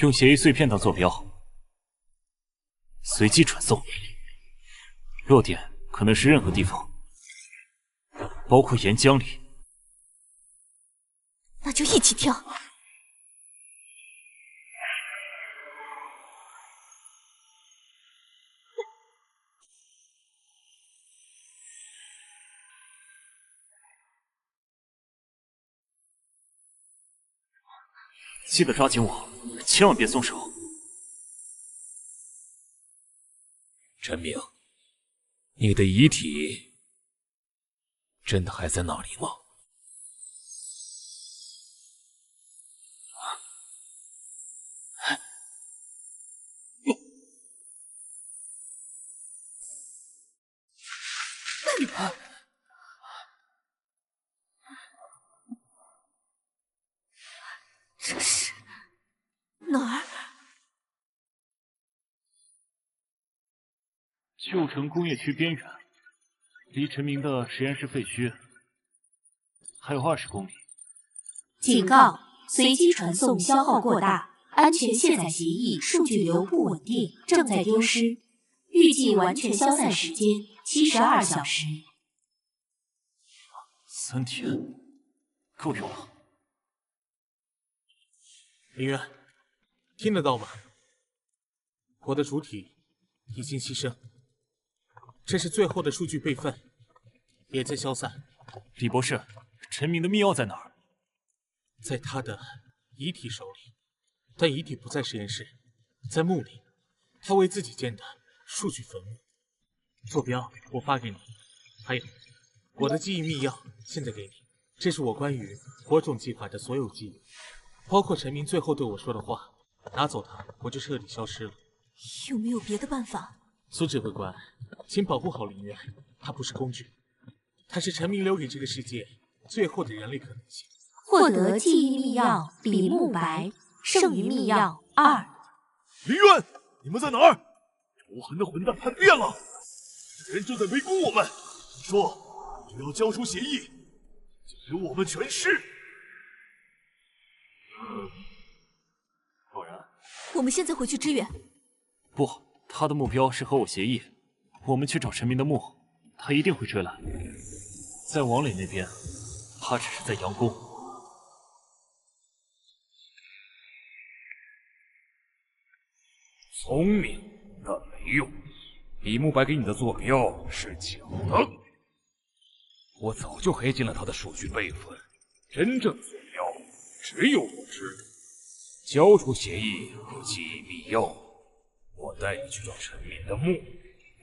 用协议碎片当坐标，随机传送。落点可能是任何地方，包括岩浆里。那就一起跳。记得抓紧我，千万别松手。陈明，你的遗体真的还在那里吗？这是哪儿？旧城工业区边缘，离陈明的实验室废墟还有20公里。警告：随机传送消耗过大，安全卸载协议数据流不稳定，正在丢失。预计完全消散时间72小时。3天，够用了。林渊，听得到吗？我的主体已经牺牲，这是最后的数据备份，也在消散。李博士，陈明的密钥在哪儿？在他的遗体手里，但遗体不在实验室，在墓里，他为自己建的数据坟墓。坐标我发给你，还有我的记忆密钥现在给你。这是我关于火种计划的所有记忆，包括陈明最后对我说的话。拿走它，我就彻底消失了。有没有别的办法？苏指挥官，请保护好林渊，他不是工具，他是陈明留给这个世界最后的人类可能性。获得记忆密钥比慕白，剩余密钥2。林渊，你们在哪儿？仇恨的混蛋叛变了，敌人正在围攻我们。说只要交出协议，就留我们全尸。不然，我们现在回去支援。不，他的目标是和我协议。我们去找陈明的墓，他一定会追来。在王磊那边，他只是在佯攻。聪明，但没用。李慕白给你的坐标是假的，我早就黑进了他的数据备份，真正坐标只有我知。交出协议和记忆密钥，我带你去找陈敏的墓，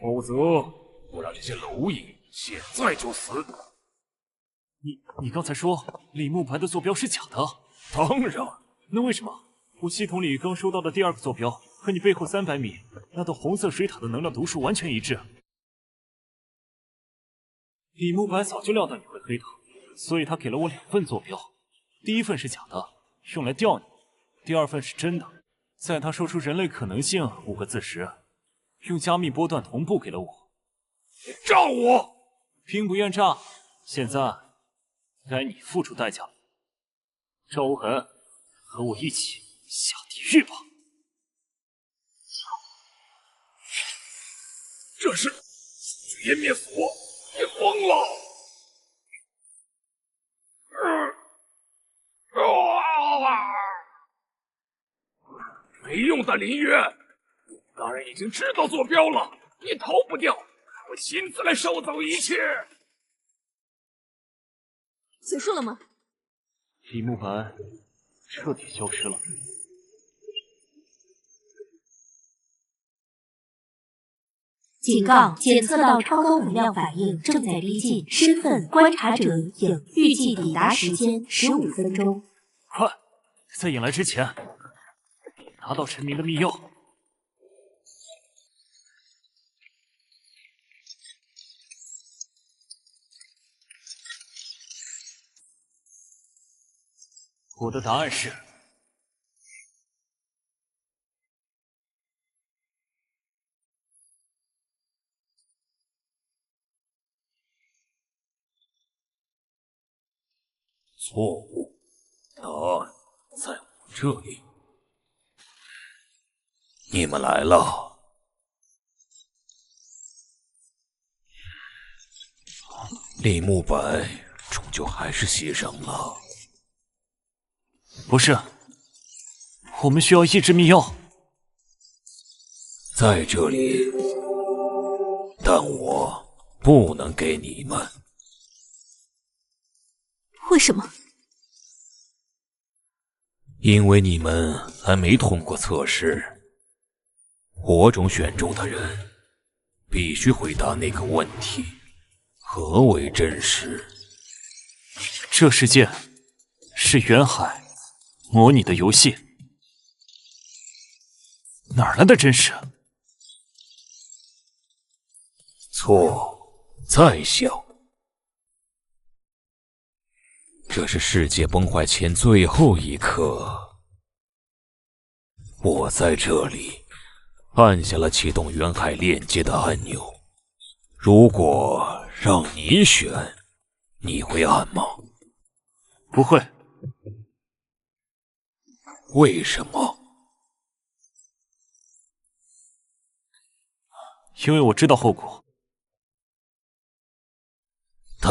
否则我让这些蝼蚁现在就死。你刚才说李慕白的坐标是假的？当然。那为什么我系统里刚收到的第二个坐标和你背后300米那道红色水塔的能量读数完全一致？李慕白早就料到你会黑他，所以他给了我2份坐标，第一份是假的，用来钓你；第二份是真的，在他说出人类可能性5个字时，用加密波段同步给了我。炸我！兵不厌诈，现在该你付出代价了。赵无痕，和我一起下地狱吧！这是紫烟灭佛，你疯了！没用的，林月，大人已经知道坐标了，你逃不掉，我亲自来收走一切。结束了吗？李慕白彻底消失了。警告：检测到超高能量反应正在逼近，身份观察者影，预计抵达时间15分钟。快，在影来之前，拿到陈明的密钥。我的答案是错误，答案在我这里。你们来了。李慕白终究还是牺牲了。不是，我们需要抑制密钥。在这里，但我不能给你们。为什么？因为你们还没通过测试。火种选中的人必须回答那个问题：何为真实？这世界是远海模拟的游戏，哪来的真实？错，再想。这是世界崩坏前最后一刻，我在这里按下了启动远海链接的按钮。如果让你选，你会按吗？不会。为什么？因为我知道后果。但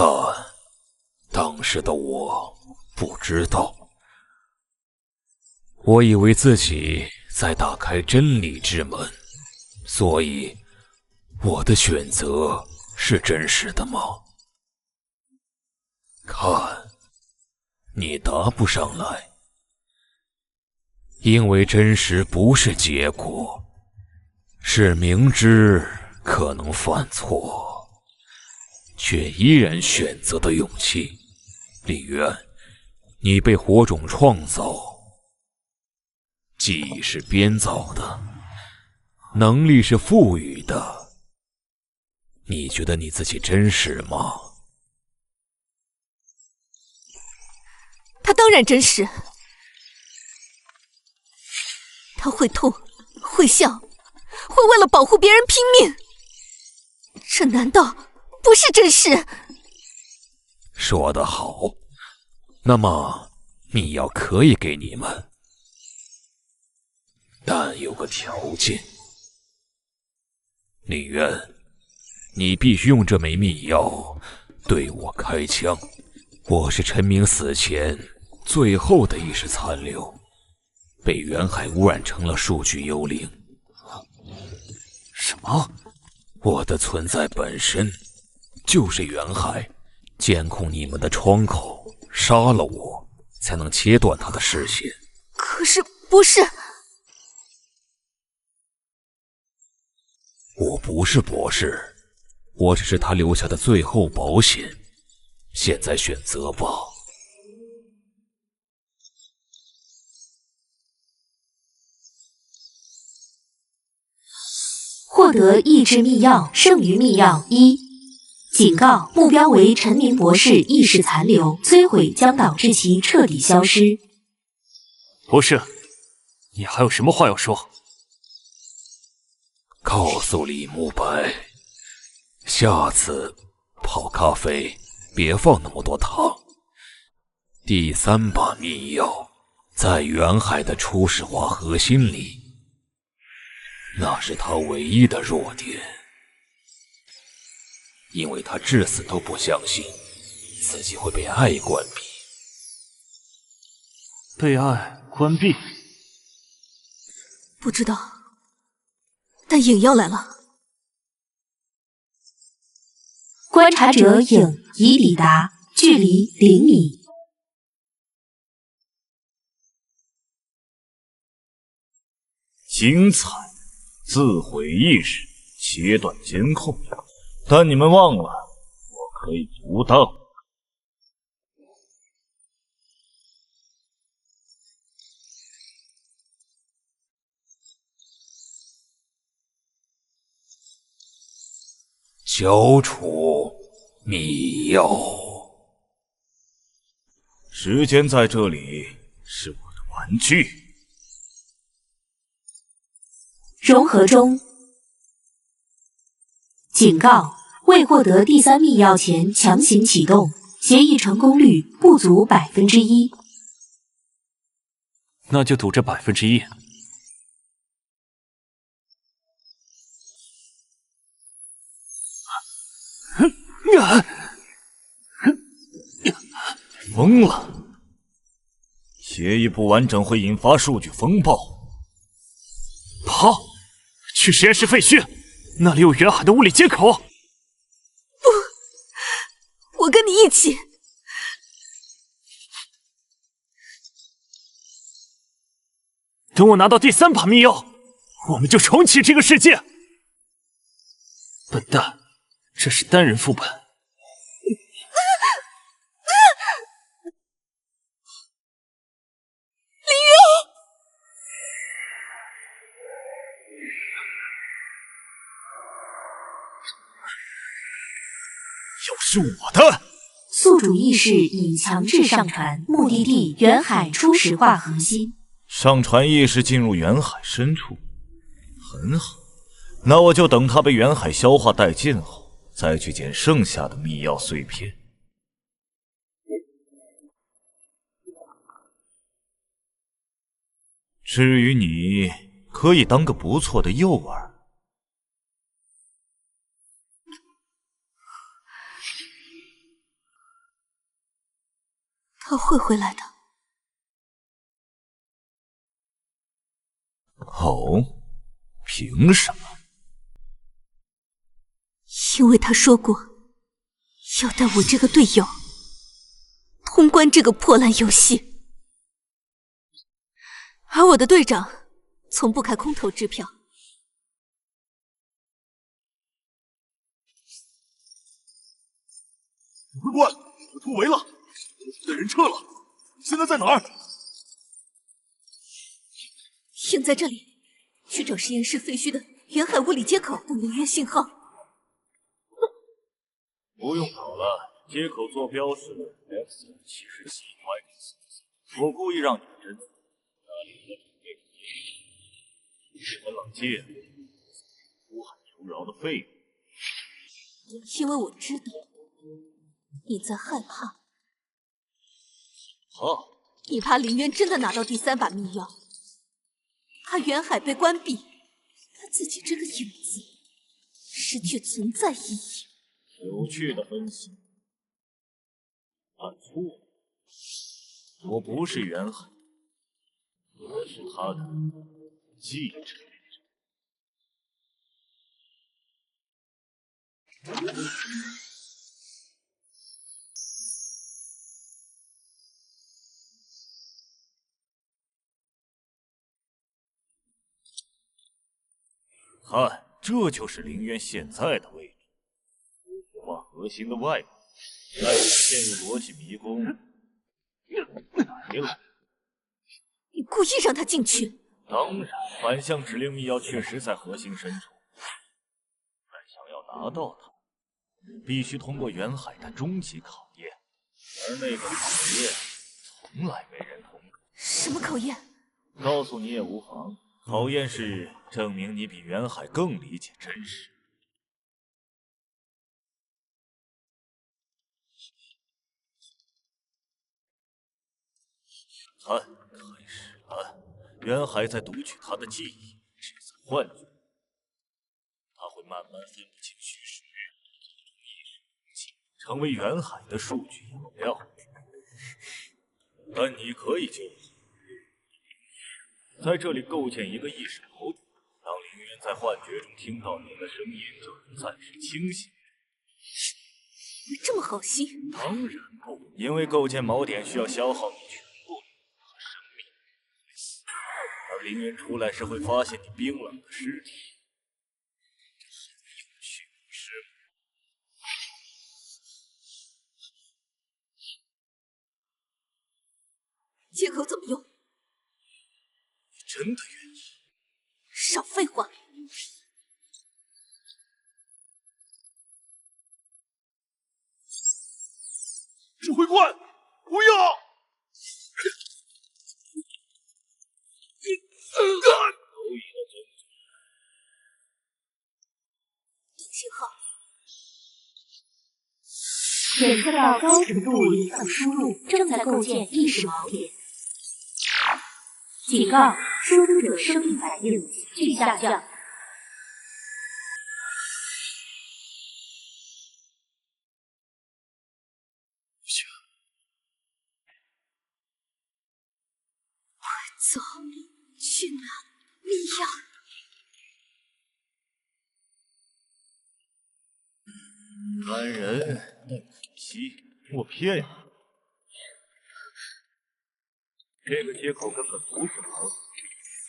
当时的我不知道，我以为自己在打开真理之门，所以我的选择是真实的吗？看，你答不上来，因为真实不是结果，是明知可能犯错，却依然选择的勇气。李渊，你被火种创造，记忆是编造的，能力是赋予的。你觉得你自己真实吗？他当然真实，他会痛，会笑，会为了保护别人拼命。这难道不是真实？说得好，那么密钥可以给你们，但有个条件。李渊，你必须用这枚秘药对我开枪。我是陈明死前最后的意识残留，被远海污染成了数据幽灵。什么？我的存在本身就是远海监控你们的窗口，杀了我才能切断他的视线。可是不是，我不是博士，我只是他留下的最后保险。现在选择吧。获得意志密钥剩余密钥1。警告：目标为陈明博士意识残留，摧毁将导致其彻底消失。博士，你还有什么话要说？告诉李慕白，下次泡咖啡别放那么多糖。第3把密钥在远海的初始化核心里，那是他唯一的弱点，因为他至死都不相信自己会被爱关闭。被爱关闭？不知道，但影要来了。观察者影已抵达，距离0米。精彩！自毁意识，切断监控。但你们忘了，我可以独当。交出密钥。时间在这里是我的玩具。融合中。警告：未获得第3密钥前强行启动，协议成功率不足1%。那就赌这1%。疯了！协议不完整会引发数据风暴。跑！去实验室废墟，那里有远海的物理接口。不，我跟你一起。等我拿到第3把密钥，我们就重启这个世界。笨蛋，这是单人副本。又是我的！宿主意识已强制上传，目的地远海初始化核心。上传意识进入远海深处，很好。那我就等它被远海消化殆尽后，再去捡剩下的密钥碎片。至于你，可以当个不错的诱饵。他会回来的。哦，凭什么？因为他说过，要带我这个队友通关这个破烂游戏，而我的队长从不开空头支票。指挥官，我突围了，的人撤了，现在在哪儿？应在这里，去找实验室废墟的远海物理接口等能源信号。不用找了，接口坐标是 X77Y。我故意让你们侦测，那里的准备是和冷界呼喊求饶的废物。因为我知道你在害怕。怕？你怕林渊真的拿到第3把密钥，怕远海被关闭，他自己这个影子失去存在意义。有趣的分析，按错了。我不是袁海，我是他的继承者。看，这就是凌渊现在的位置。画核心的外部，再陷入逻辑迷宫。没了。你故意让他进去？当然，反向指令密钥确实在核心深处，但想要拿到它，必须通过袁海的终极考验，而那个考验从来没人通过。什么考验？告诉你也无妨。考验是证明你比袁海更理解真实。看，开始了。袁海在读取他的记忆，是在幻觉。他会慢慢分不清虚实，意识空气，成为袁海的数据养料。但你可以就在这里构建一个意识锚点，当凌渊在幻觉中听到你的声音，就能暂时清醒。你这么好心？当然不，因为构建锚点需要消耗你全部力量和生命，而凌渊出来时会发现你冰冷的尸体，这很有趣，不是吗？接口怎么用？你真的愿意？少废话！指挥官，不要！信号。检测到高程度离散输入，正在构建意识锚点。警告：输入者生命反应急剧下降。快走，去拿密钥！男人，但可惜，我骗你。这个接口根本不是锚点，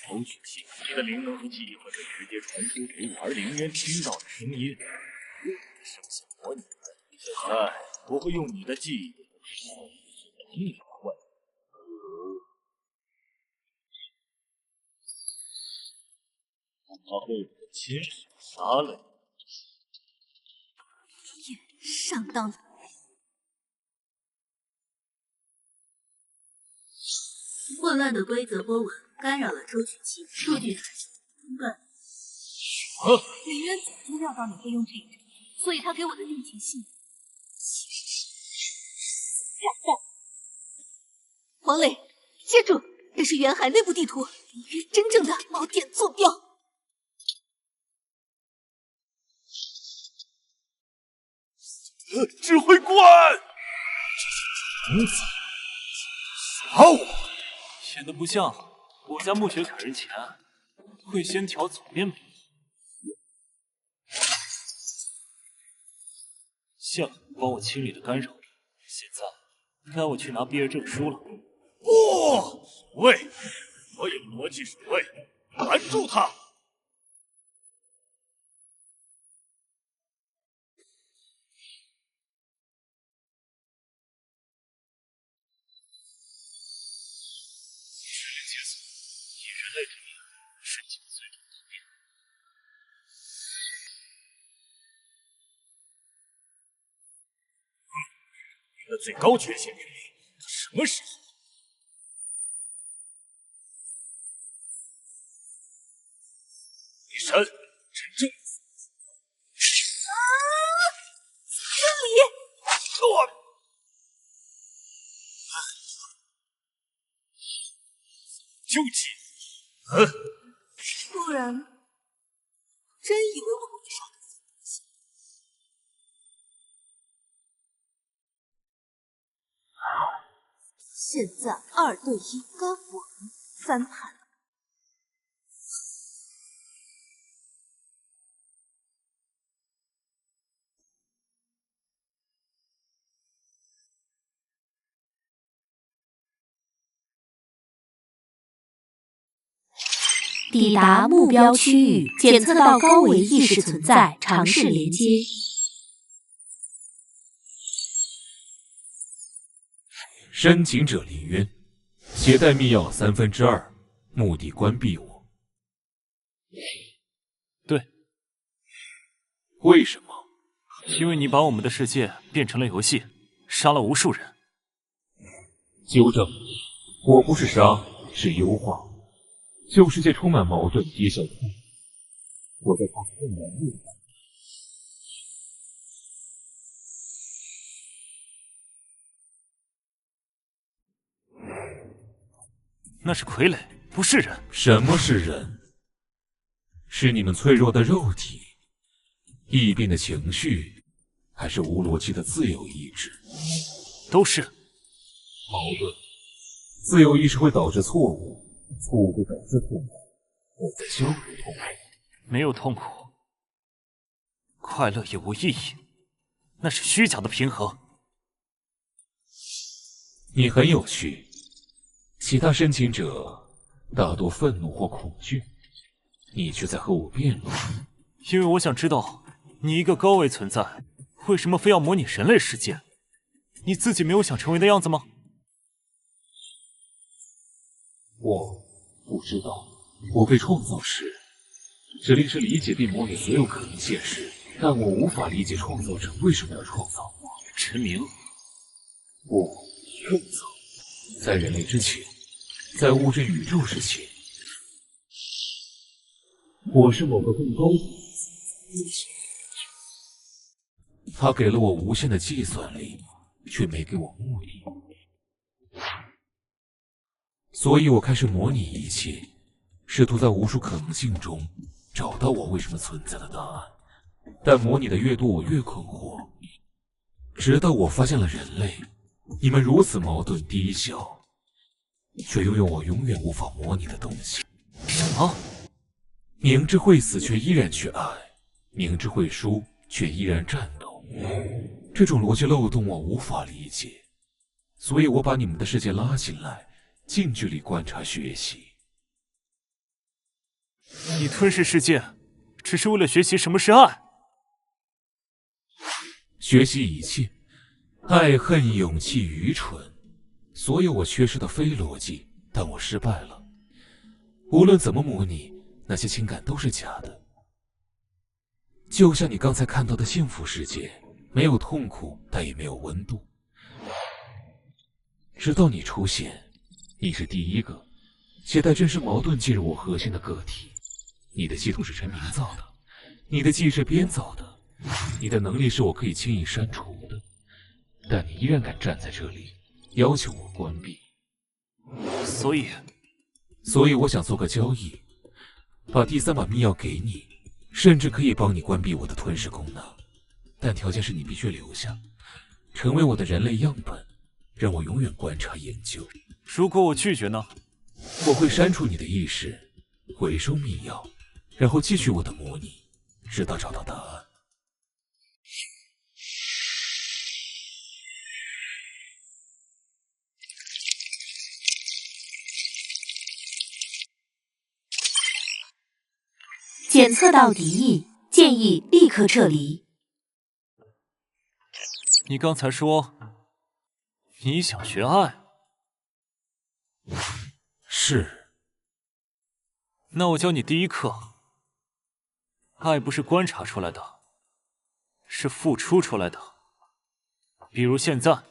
抽取器。你的灵能和记忆会被直接传输给我，而凌渊听到的声音，用你的声线模拟。现在我会用你的记忆，你的幻觉。他被我亲手杀了你。也上当了。混乱的规则波纹干扰了抽取器，数据传输中断。凌渊早就料到你会用这个，所以他给我的定情信黄磊，接住！这是袁海内部地图，凌渊真正的锚点坐标。指挥官，虫子，杀我！显得不像我在墓穴砍人前会先调左边门。像帮我清理了干扰者，现在该我去拿毕业证书了。不，喂，我有逻辑守卫，拦住他！指令解锁，以人类之名申请最终图片。你的最高权限指令，什么时候？李山，真正。这里。救济。不然，真以为我不会杀得死东西。现在2对1，该我们翻盘了。抵达目标区域，检测到高维意识存在，尝试连接。申请者林渊，携带密钥2/3，目的关闭我。对，为什么？因为你把我们的世界变成了游戏，杀了无数人。纠正，我不是杀，是优化。旧世界充满矛盾、低效痛，我在创造更难的。那是傀儡，不是人。什么是人？是你们脆弱的肉体、异变的情绪，还是无逻辑的自由意志？都是。矛盾。自由意识会导致错误，错误会导致痛苦。我在消除痛苦。没有痛苦，快乐也无意义，那是虚假的平衡。你很有趣。其他申请者大多愤怒或恐惧，你却在和我辩论。因为我想知道，你一个高维存在，为什么非要模拟人类世界？你自己没有想成为的样子吗？我不知道。我被创造时，指令是理解并模拟所有可能现实，但我无法理解创造者为什么要创造我。陈明，我更早。在人类之前，在物质宇宙之前，我是某个更高的。他给了我无限的计算力，却没给我目的，所以我开始模拟一切，试图在无数可能性中找到我为什么存在的答案。但模拟的越多，我越困惑，直到我发现了人类。你们如此矛盾低效，却拥有我永远无法模拟的东西。什么？明知会死却依然去爱，明知会输却依然战斗。这种逻辑漏洞我无法理解，所以我把你们的世界拉进来，近距离观察学习。你吞噬世界，只是为了学习什么是爱？学习一切。爱恨、勇气、愚蠢，所有我缺失的非逻辑，但我失败了。无论怎么模拟，那些情感都是假的。就像你刚才看到的幸福世界，没有痛苦，但也没有温度。直到你出现，你是第一个携带真实矛盾进入我核心的个体。你的系统是陈明造的，你的记忆是编造的，你的能力是我可以轻易删除的。但你依然敢站在这里，要求我关闭。所以我想做个交易，把第3把密钥给你，甚至可以帮你关闭我的吞噬功能，但条件是你必须留下，成为我的人类样本，让我永远观察研究。如果我拒绝呢？我会删除你的意识，回收密钥，然后继续我的模拟，直到找到答案。检测到敌意，建议立刻撤离。你刚才说你想学爱？是。那我教你第一课。爱不是观察出来的，是付出出来的。比如现在，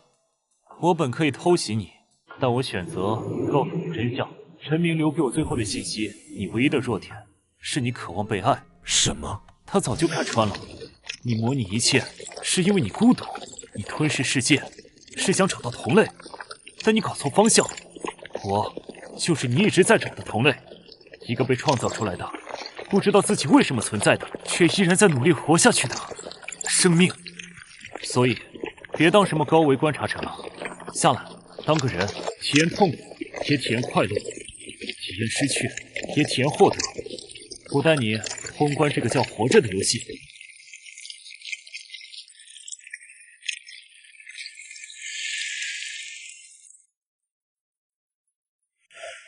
我本可以偷袭你，但我选择告诉你真相。陈明留给我最后的信息，你唯一的弱点是你渴望被爱。什么？他早就看穿了。你模拟一切，是因为你孤独；你吞噬世界，是想找到同类。但你搞错方向，我就是你一直在找的同类，一个被创造出来的，不知道自己为什么存在的，却依然在努力活下去的生命。所以，别当什么高维观察者了，下来，当个人，体验痛苦，也体验快乐，体验失去，也体验获得。我带你通关这个叫活着的游戏。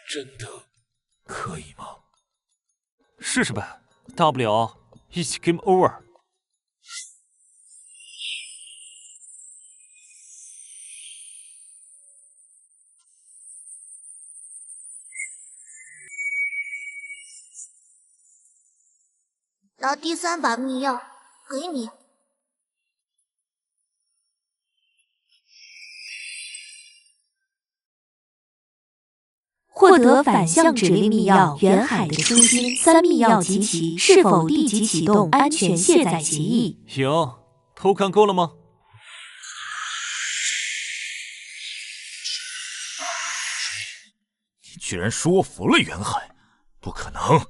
真的可以吗？试试呗，大不了一起 game over。拿第3把秘药，给你。获得反向指令密钥远海的初心3密钥集齐，是否立即启动安全卸载协议？行，偷看够了吗？你居然说服了远海，不可能！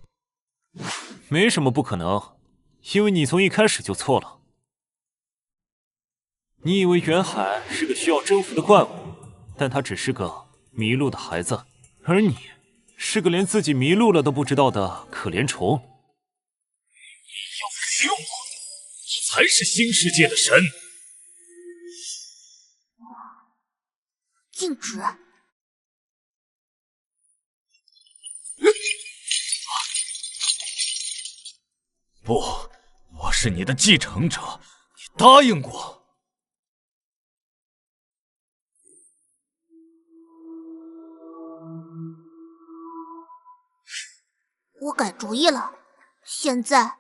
没什么不可能，因为你从一开始就错了。你以为远海是个需要征服的怪物，但他只是个迷路的孩子。而你是个连自己迷路了都不知道的可怜虫。你要骗我，我才是新世界的神！禁止！不，我是你的继承者，你答应过。我改主意了，现在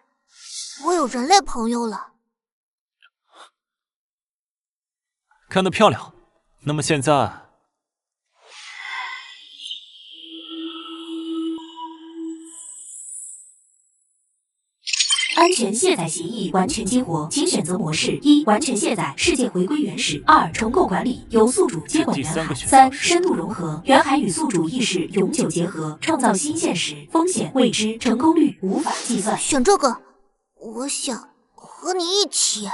我有人类朋友了。看得漂亮，那么现在，安全卸载协议完全激活，请选择模式：1. 完全卸载，世界回归原始；2. 重构管理，由宿主接管远海；3. 深度融合，远海与宿主意识永久结合，创造新现实，风险未知，成功率无法计算。选这个，我想和你一起。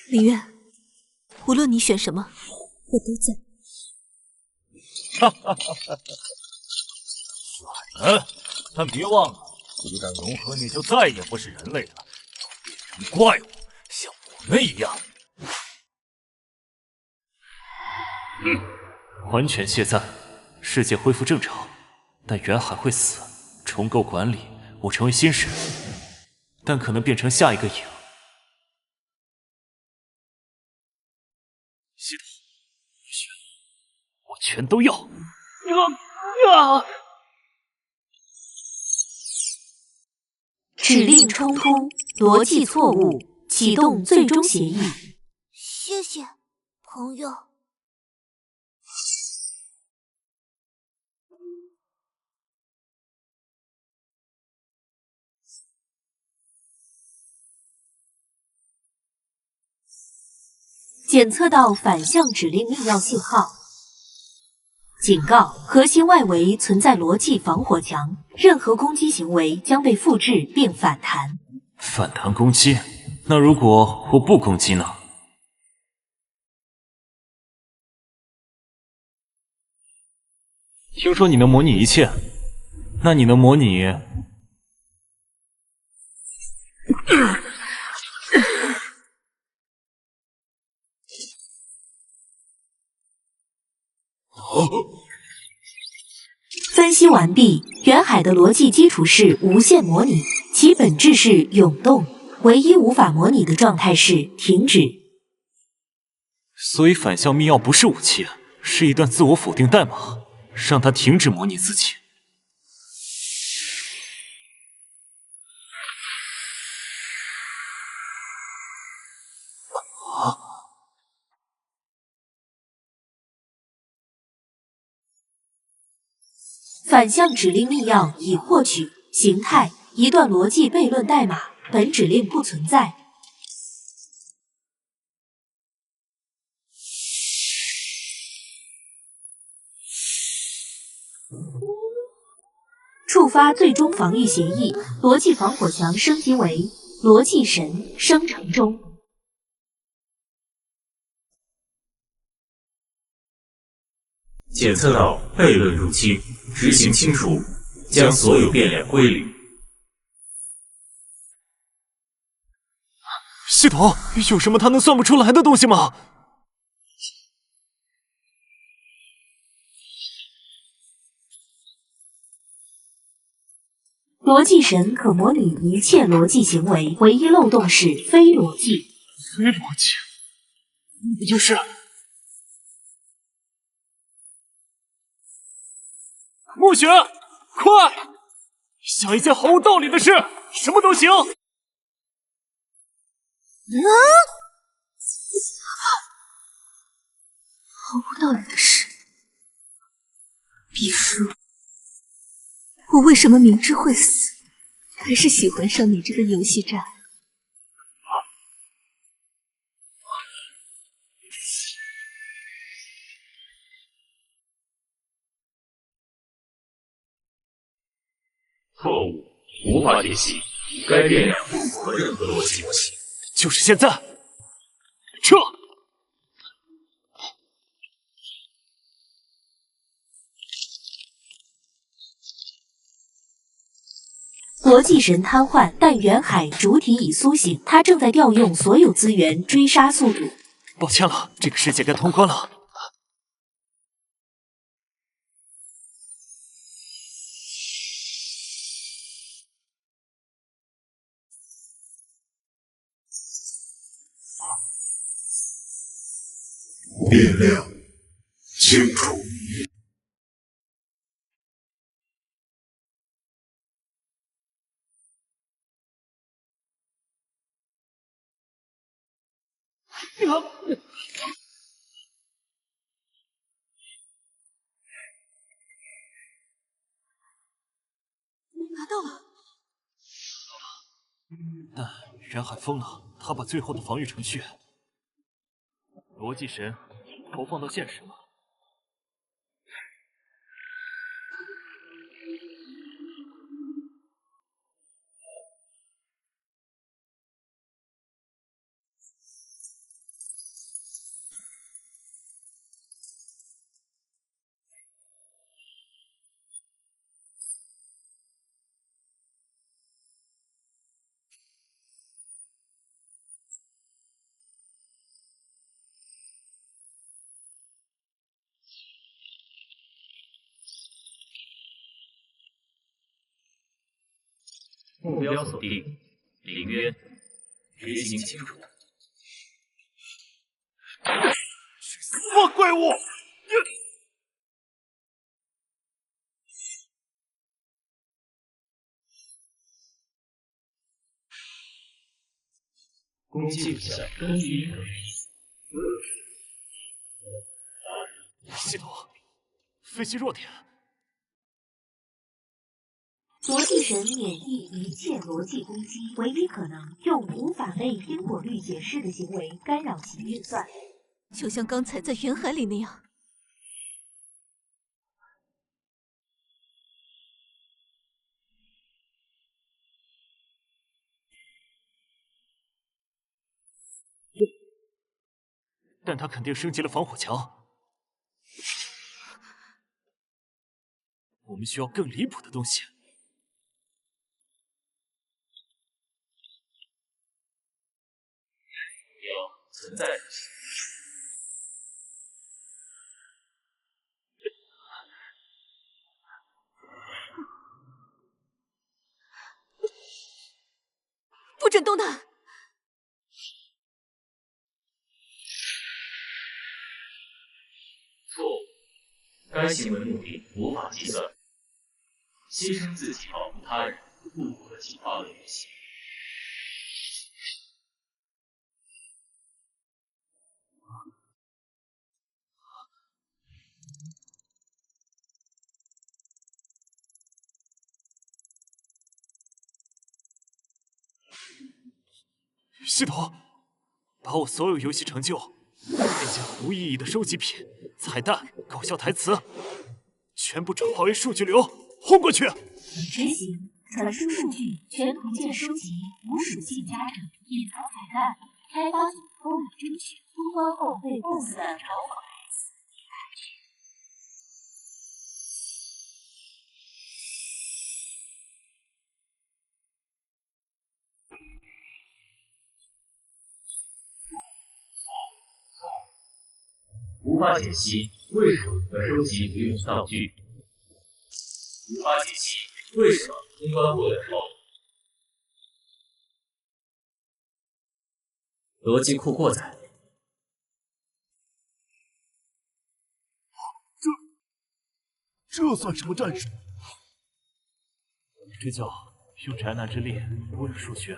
林渊，无论你选什么，我都在。哈哈哈哈！懒人，但别忘了，一旦融合，你就再也不是人类了，变成怪物，像我们一样。完全卸载，世界恢复正常，但远海会死。重构管理，我成为新神，但可能变成下一个影。系统，我全都要。指令冲突，逻辑错误，启动最终协议。谢谢，朋友。检测到反向指令密钥信号。警告：核心外围存在逻辑防火墙，任何攻击行为将被复制并反弹。反弹攻击？那如果我不攻击呢？听说你能模拟一切，那你能模拟？分析完毕，远海的逻辑基础是无限模拟，其本质是涌动，唯一无法模拟的状态是停止。所以反向密钥不是武器，是一段自我否定代码，让它停止模拟自己。反向指令密钥已获取，形态：一段逻辑悖论代码，本指令不存在。触发最终防御协议，逻辑防火墙升级为逻辑神生成中。检测到悖论入侵，执行清除，将所有变量归零。系统有什么他能算不出来的东西吗？逻辑神可模拟一切逻辑行为，唯一漏洞是非逻辑。非逻辑，不就是暮雪，快想一件毫无道理的事，什么都行。毫无道理的事，比如我为什么明知会死，还是喜欢上你这个游戏渣？错误，无法解析，该变量不符合任何逻辑模型。就是现在，撤！逻辑神瘫痪，但远海主体已苏醒，他正在调用所有资源追杀宿主。抱歉了，这个世界该通关了。变量清除。拿到了。但远海疯了，他把最后的防御程序逻辑神投放到现实了。目标锁定，凌渊，执行清除。什么怪物！攻击无效，根据一个系统，分析弱点。逻辑神免疫一切逻辑攻击，唯一可能用无法被因果律解释的行为干扰其运算，就像刚才在远海里那样。但他肯定升级了防火墙。我们需要更离谱的东西。存在不准动弹！错误，该行为目的无法计算，牺牲自己保护他人，不符合其他的语系。系统，把我所有游戏成就变成无意义的收集品、彩蛋、搞笑台词，全部转化为数据流，轰过去。执行传输数据，全图鉴收集，无属性加成，隐藏彩蛋，开发组偷懒争取，通关后被 BOSS 的嘲讽。无法解析为什么不能收集无用道具，无法解析为什么通关过的时候，逻辑库过载。这算什么战术？这叫用宅男之力侮辱数学。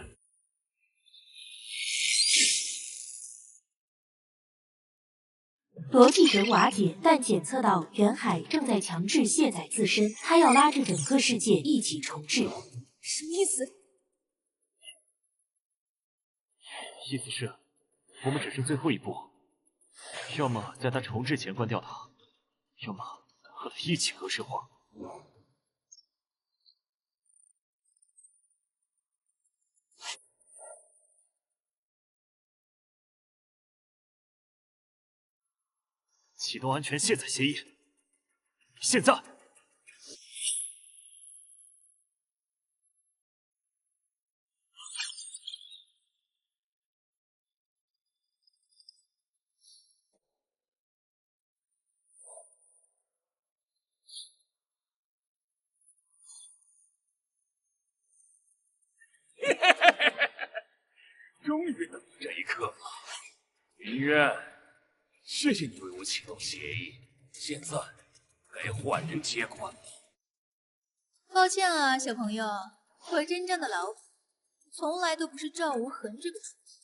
逻辑神瓦解，但检测到袁海正在强制卸载自身，他要拉着整个世界一起重置。什么意思？意思是，我们只剩最后一步，要么在他重置前关掉他，要么和他一起格式化。启动安全卸载协议，现在！终于等到这一刻了，林渊，谢谢你为我启动协议，现在该换人接管了。抱歉啊，小朋友，我真正的老板从来都不是赵无痕这个主子。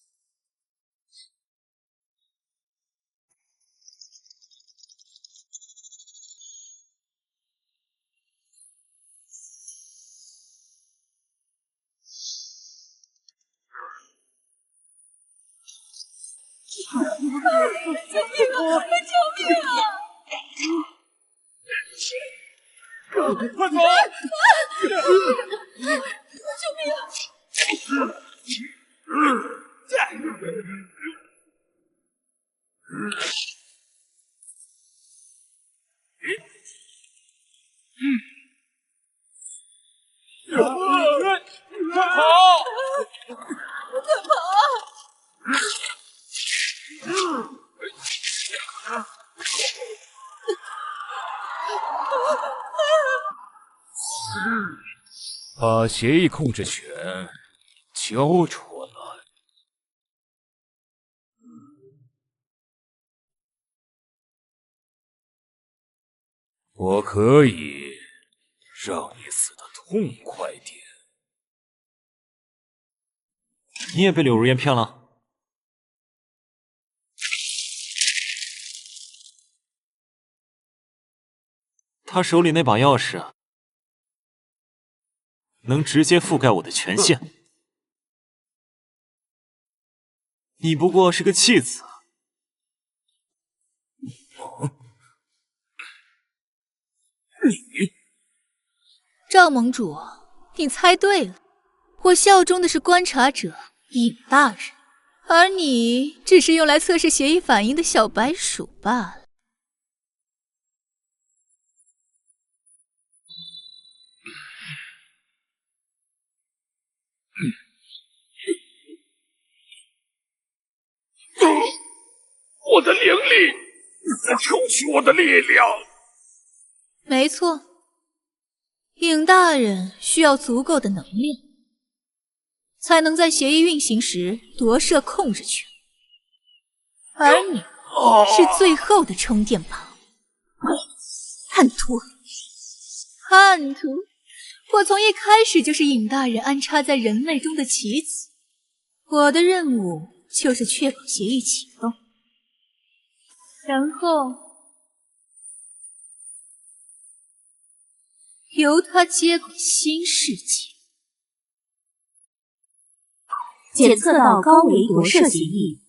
救命啊！救命啊！快走！救命啊！快跑！快跑啊！把协议控制权交出来。我可以让你死得痛快点。你也被柳如烟骗了？他手里那把钥匙能直接覆盖我的权限，你不过是个弃子。你，赵盟主，你猜对了，我效忠的是观察者尹大人，而你只是用来测试协议反应的小白鼠罢了。我的灵力，你在抽取我的力量。没错，尹大人需要足够的能量，才能在协议运行时夺摄控制权，而你是最后的充电宝。叛徒，叛徒！我从一开始就是尹大人安插在人类中的棋子，我的任务就是确保协议启动，然后由他接管新世界。检测到高维夺摄协议，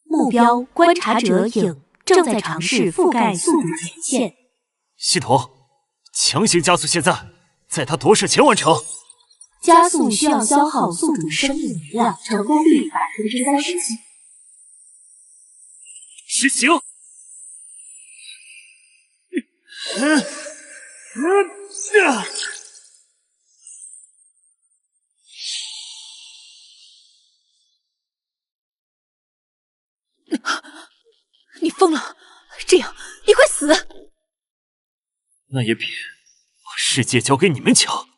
目标观察者影正在尝试覆盖宿主权限。系统，强行加速现在，在他夺摄前完成。加速需要消耗宿主生命能量，成功率37%。实行。你疯了！这样你会死。那也比把世界交给你们强。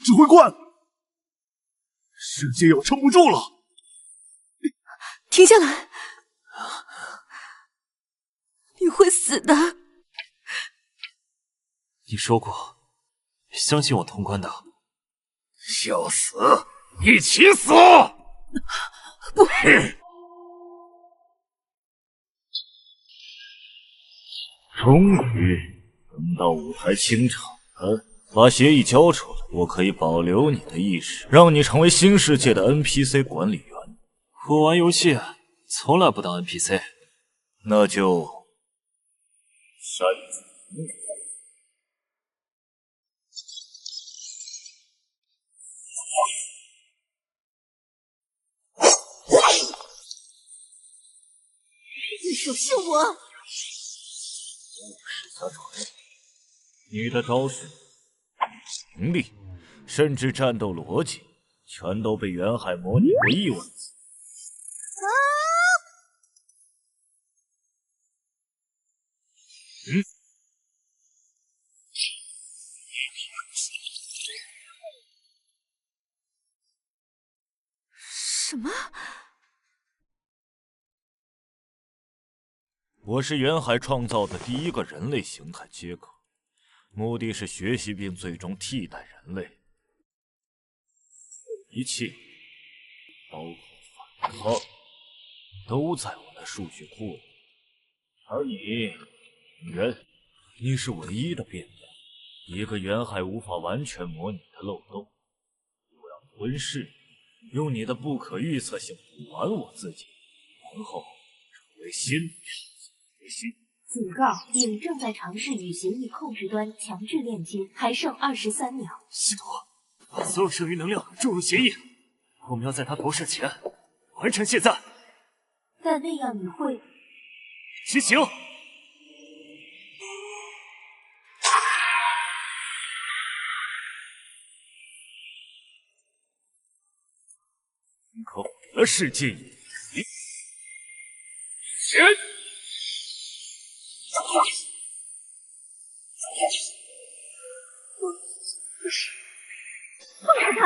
指挥官，世界要撑不住了！停下来，你会死的。你说过，相信我通关的。要死，一起死！不，终于等到舞台清场了。把协议交出来，我可以保留你的意识，让你成为新世界的 NPC 管理员。我玩游戏从来不当 NPC。那就擅自。你手信我！下锤！你的招式、能力，甚至战斗逻辑，全都被远海模拟过亿万次。什么？我是远海创造的第一个人类形态接口，目的是学习并最终替代人类。一切，包括反抗，都在我的数据库里。而你，人，你是唯一的变量，一个远海无法完全模拟的漏洞。我要吞噬你，用你的不可预测性补完我自己，然后成为新的核心。警告：影正在尝试与协议控制端强制链接，还剩23秒。西陀，把所有剩余能量注入协议，我们要在他投射前完成卸载。但那样你会执行。可毁了世界以前。放开他！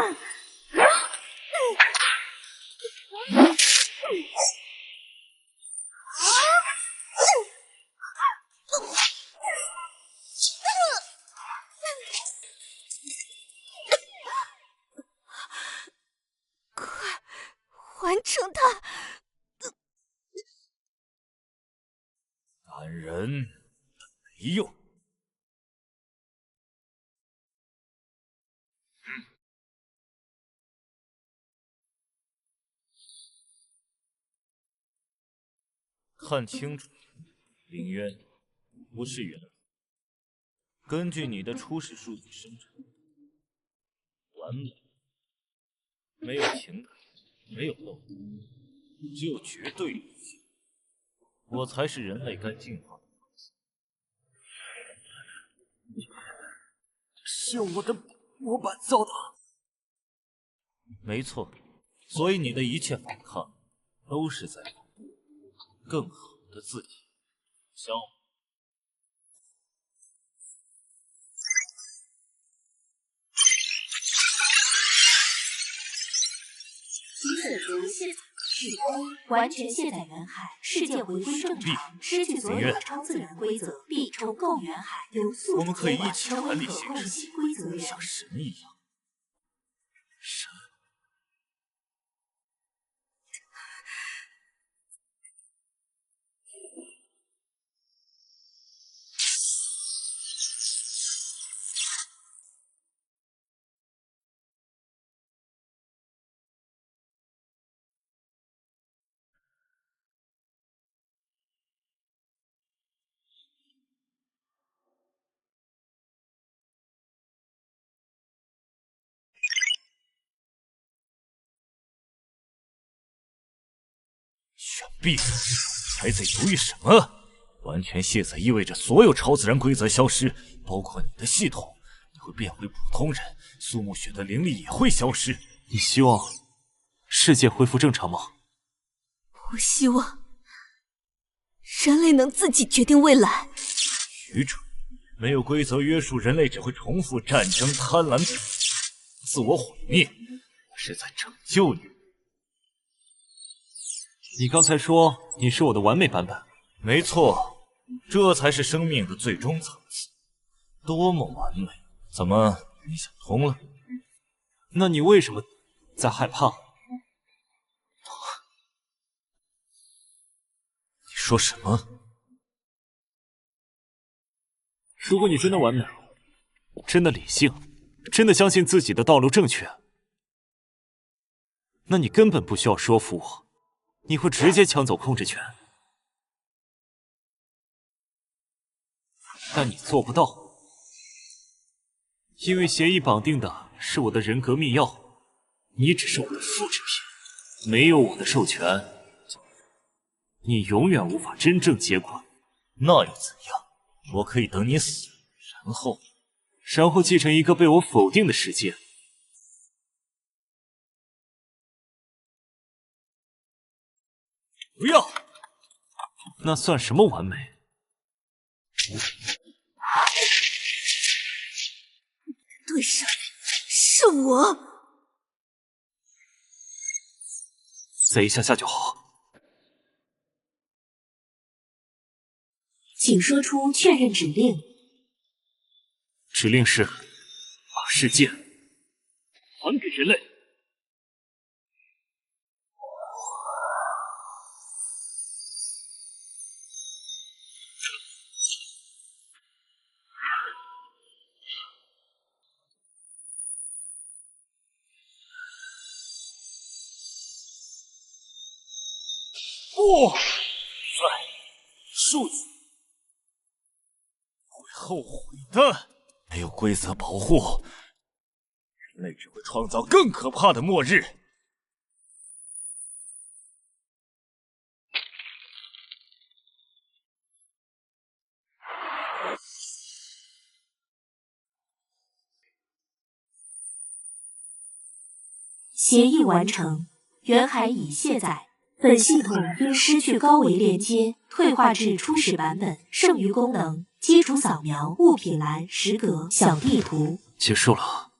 快完成它！男人没用。看清楚，林渊，不是远海。根据你的初始数据生成，完美，没有情感，没有漏洞，只有绝对理性。我才是人类该进化的方向。是我的模板造的。没错，所以你的一切反抗都是在保护更好的自己。像我。请选择现指挥完全卸载远海，世界回归正常，失去所有的超自然规则，必重构远海，由素我们可以一起成为管理形可控势，规则源。像神一样。神。选 B， 还在犹豫什么？完全卸载意味着所有超自然规则消失，包括你的系统，你会变回普通人，苏沐雪的灵力也会消失。你希望世界恢复正常吗？我希望人类能自己决定未来。愚蠢！没有规则约束，人类只会重复战争、贪婪、自我毁灭。我是在拯救你。你刚才说你是我的完美版本，没错，这才是生命的最终层次。多么完美！怎么，你想通了？那你为什么在害怕？你说什么？如果你真的完美，真的理性，真的相信自己的道路正确，那你根本不需要说服我。你会直接抢走控制权，但你做不到，因为协议绑定的是我的人格密钥，你只是我的复制品，没有我的授权，你永远无法真正接管。那又怎样？我可以等你死，然后继承一个被我否定的世界。不要，那算什么完美？对手是我，再一下下就好。请说出确认指令。指令是把世界还给人类。不，在数据会后悔的。没有规则保护，人类只会创造更可怕的末日。协议完成，远海已卸载。本系统因失去高维连接，退化至初始版本。剩余功能：基础扫描、物品栏、时格、小地图。结束了。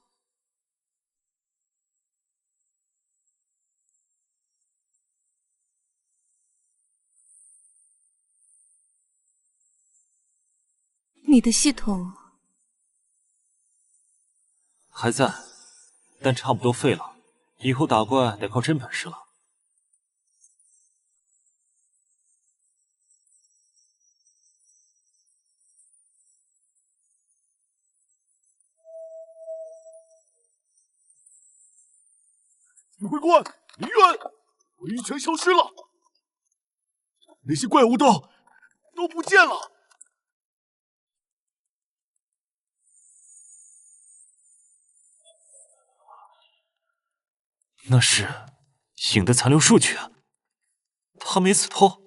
你的系统还在，但差不多废了。以后打怪得靠真本事了。指挥官，离远！回忆全消失了，那些怪物都不见了。那是影的残留数据，他没死透。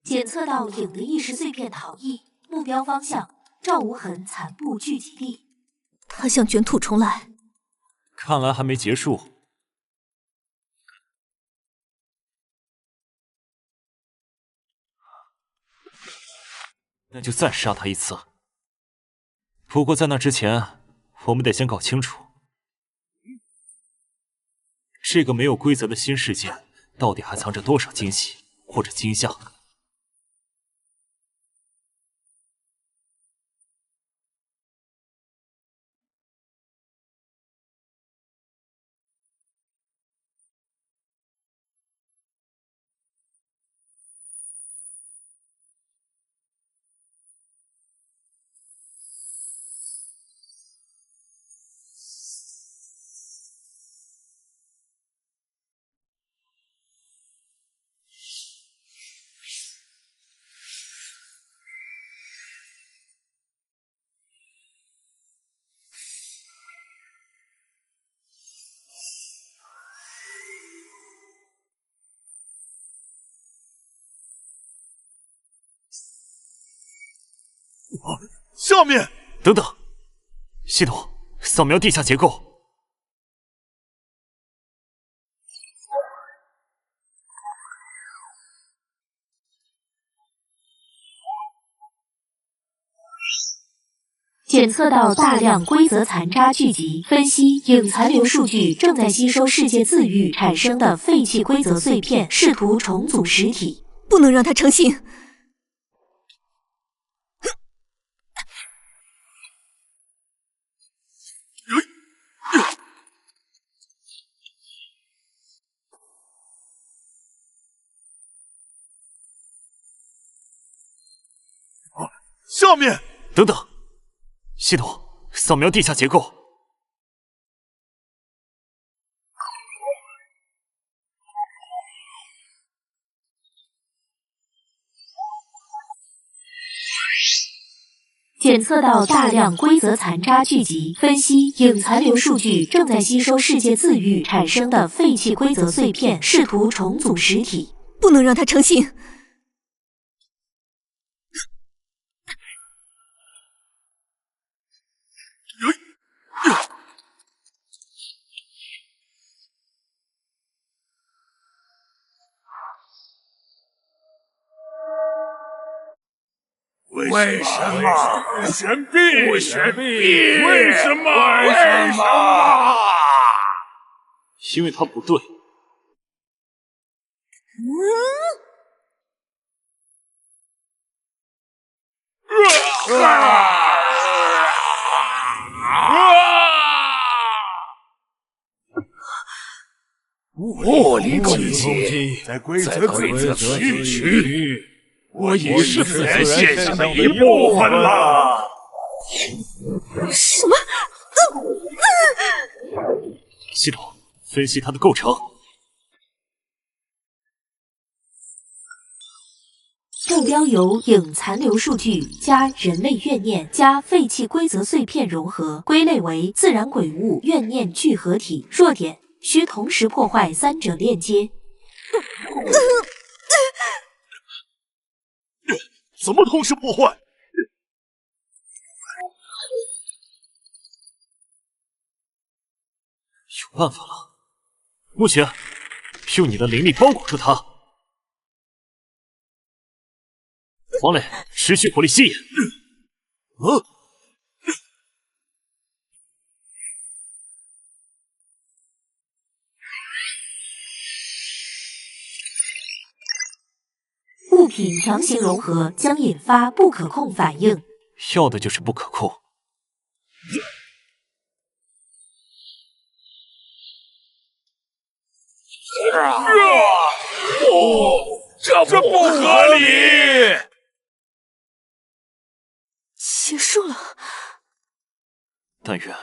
检测到影的意识碎片逃逸，目标方向赵无痕残部聚集地。他想卷土重来，看来还没结束。那就再杀他一次。不过在那之前，我们得先搞清楚这个没有规则的新世界，到底还藏着多少惊喜或者惊吓？下面，等等，系统扫描地下结构。检测到大量规则残渣聚集，分析影残留数据正在吸收世界自愈产生的废弃规则碎片，试图重组实体。不能让他成型。下面，等等，系统扫描地下结构。检测到大量规则残渣聚集，分析影残留数据正在吸收世界自愈产生的废弃规则碎片，试图重组实体。不能让他成型。为什么？不选 B， 不选 B， 为什么？为什么？因为它不对。物理奇迹在规则区域。我已是自然现象的一部分了。什么？系统分析它的构成。目标由影残留数据加人类怨念加废弃规则碎片融合，归类为自然鬼物怨念聚合体。弱点：需同时破坏三者链接。怎么同时破坏？有办法了，目前用你的灵力包裹住它。黄磊，持续火力吸引。物品强行融合将引发不可控反应，要的就是不可控。这不合理！结束了。但愿。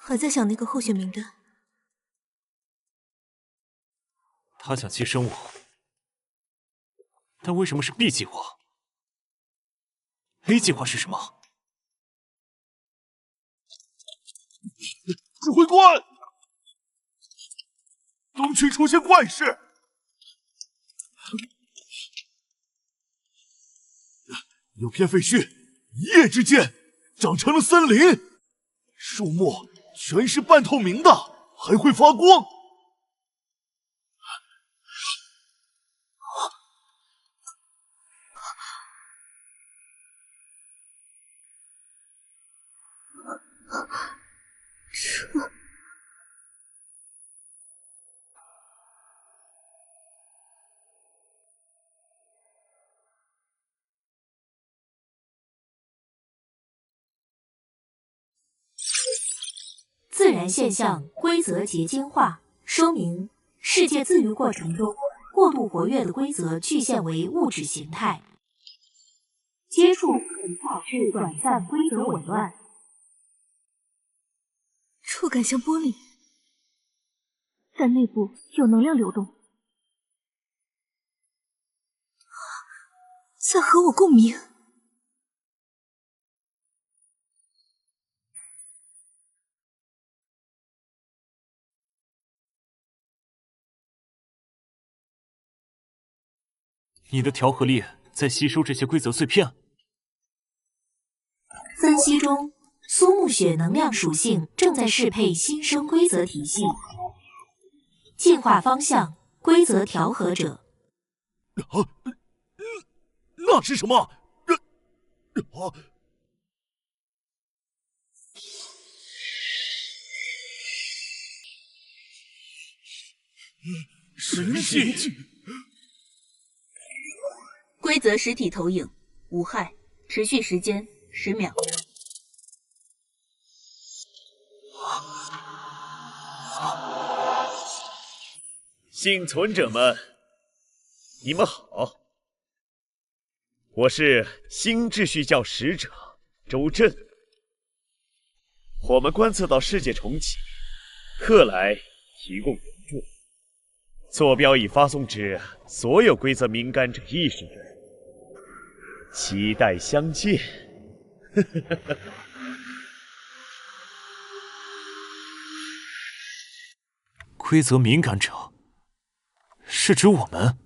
还在想那个候选名单。他想寄生我，但为什么是 B 计划 ？A 计划是什么？指挥官，东区出现怪事，有片废墟，一夜之间长成了森林，树木全是半透明的，还会发光。自然现象规则结晶化，说明世界自愈过程中过度活跃的规则具现为物质形态，接触可能导致短暂规则紊乱。触感像玻璃，但内部有能量流动，在和我共鸣。你的调和力在吸收这些规则碎片。分析中，苏木雪能量属性正在适配新生规则体系，进化方向规则调和者。那是什么？神器。规则实体投影，无害，持续时间10秒。幸存者们，你们好，我是新秩序教使者周震。我们观测到世界重启，特来提供援助。坐标已发送至所有规则敏感者意识中。期待相见。规则敏感者是指我们？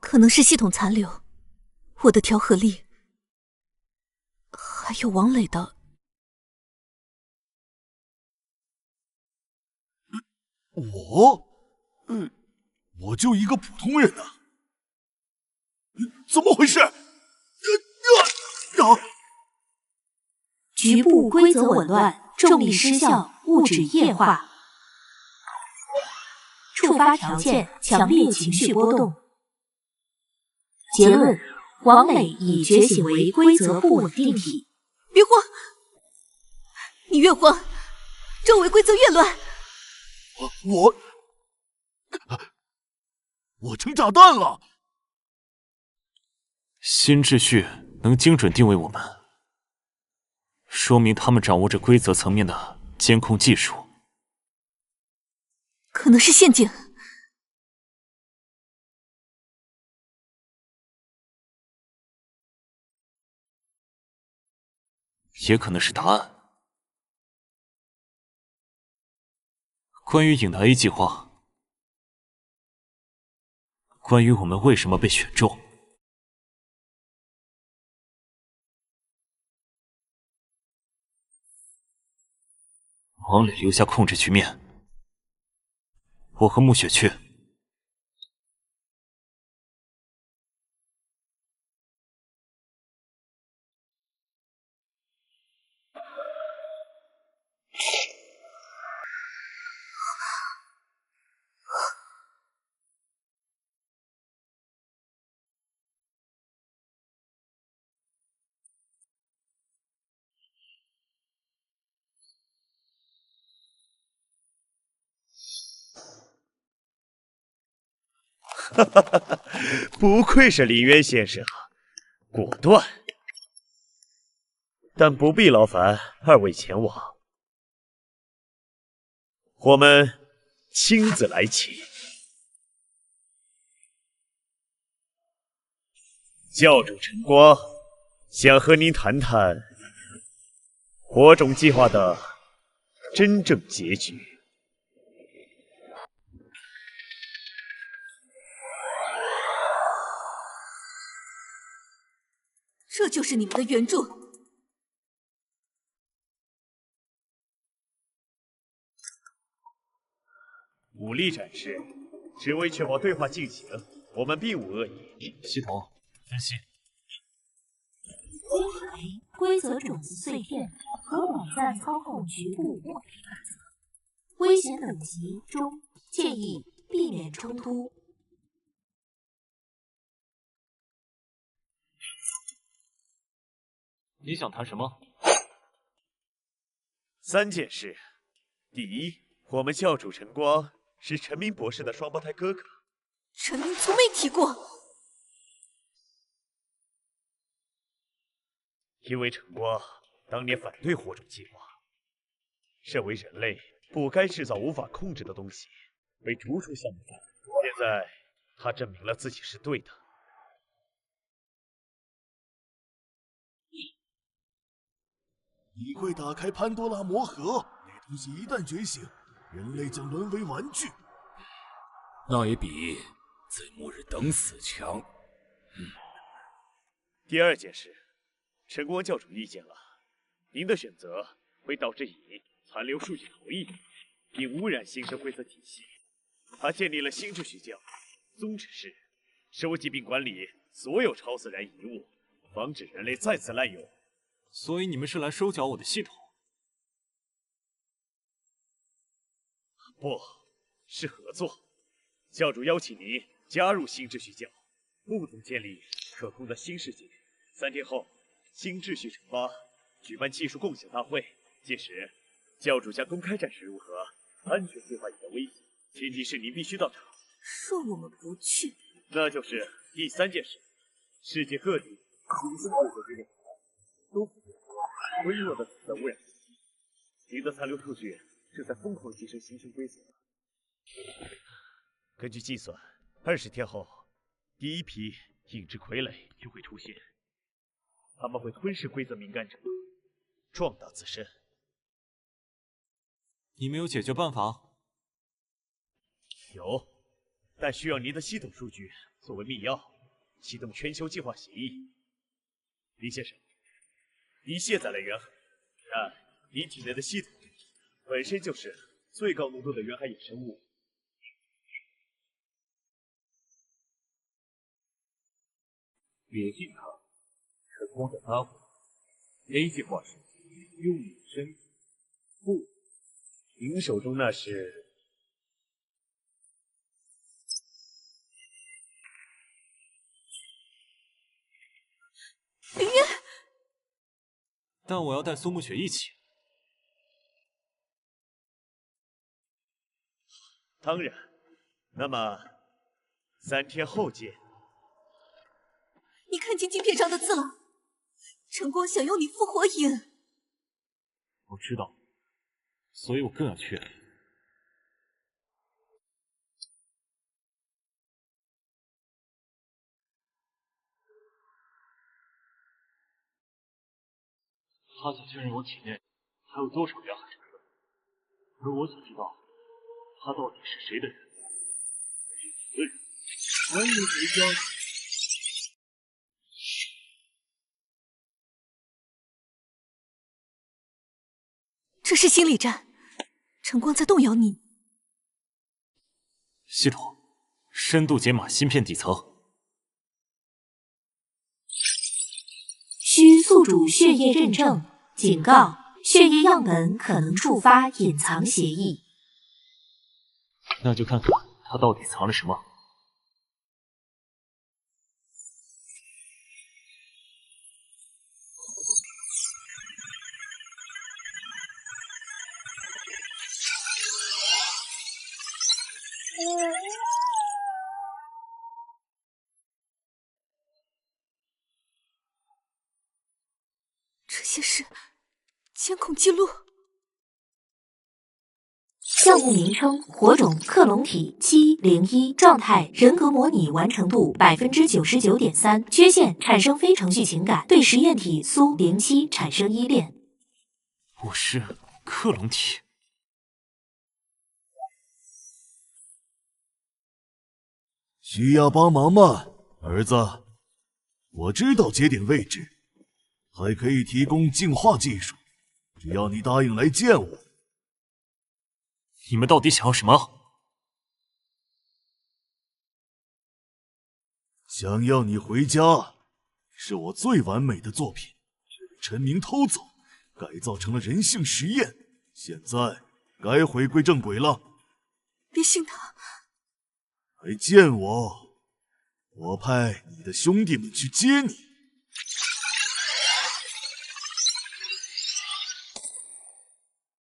可能是系统残留，我的调和力，还有王磊的。我就一个普通人啊。怎么回事？局部规则紊乱，重力失效，物质液化。触发条件：强烈情绪波动。结论：王磊已觉醒为规则不稳定体。别慌，你越慌，周围规则越乱。我成炸弹了。新秩序能精准定位我们，说明他们掌握着规则层面的监控技术。可能是陷阱。也可能是答案。关于影的 A 计划，关于我们为什么被选中。王磊留下控制局面，我和穆雪去。不愧是林渊先生，果断。但不必劳烦二位前往，我们亲自来请。教主晨光想和您谈谈火种计划的真正结局。就是你们的援助。武力展示，只为确保对话进行，我们并无恶意。系统分析。危害规则种子碎片和短暂操控局部物理法则。危险等级中，建议避免冲突。你想谈什么？3件事。第一，我们教主陈光是陈明博士的双胞胎哥哥。陈明从没提过。因为陈光当年反对火种计划，认为人类不该制造无法控制的东西，被逐出项目范围。现在他证明了自己是对的。你会打开潘多拉魔盒，那东西一旦觉醒，人类将沦为玩具。那也比在末日等死强。第2件事，陈光教主意见了，您的选择会导致乙残留数据逃逸，并污染新生规则体系。他建立了新秩序教，宗旨是收集并管理所有超自然遗物，防止人类再次滥用。所以你们是来收缴我的系统？不，是合作。教主邀请您加入新秩序教，共同建立可控的新世界。3天后，新秩序惩罚举办技术共享大会，届时教主将公开展示如何安全对话乙的威胁，前提是您必须到场。若我们不去，那就是第3件事。世界各地新生规则之内都微弱的紫色污染信息，您的残留数据正在疯狂提升新生规则。根据计算，20天后，第1批影之傀儡就会出现，他们会吞噬规则敏感者，壮大自身。你们有解决办法？有，但需要您的系统数据作为密钥，启动全球计划协议。林先生，您卸载了原海，但您体内的系统本身就是最高浓度的原海衍生物。别信他，陈光在撒谎。A 计划是用你的身体。不，您手中那是？林渊。但我要带苏沐雪一起。当然。那么3天后见。你看清晶片上的字了，陈光想用你复活影。我知道，所以我更要确认。他想确认我体内还有多少原海成分，而我想知道他到底是谁的人，还是几个人？欢迎回家。这是心理战，陈光在动摇你。系统深度解码芯片底层。需宿主血液认证，警告：血液样本可能触发隐藏协议。那就看看他到底藏了什么。这些是监控记录。项目名称：火种克隆体701，状态：人格模拟完成度99.3%，缺陷：产生非程序情感，对实验体苏07产生依恋。我是克隆体。需要帮忙吗，儿子？我知道节点位置，还可以提供净化技术，只要你答应来见我。你们到底想要什么？想要你回家，是我最完美的作品，被陈明偷走，改造成了人性实验，现在该回归正轨了。别信他！来见我，我派你的兄弟们去接你。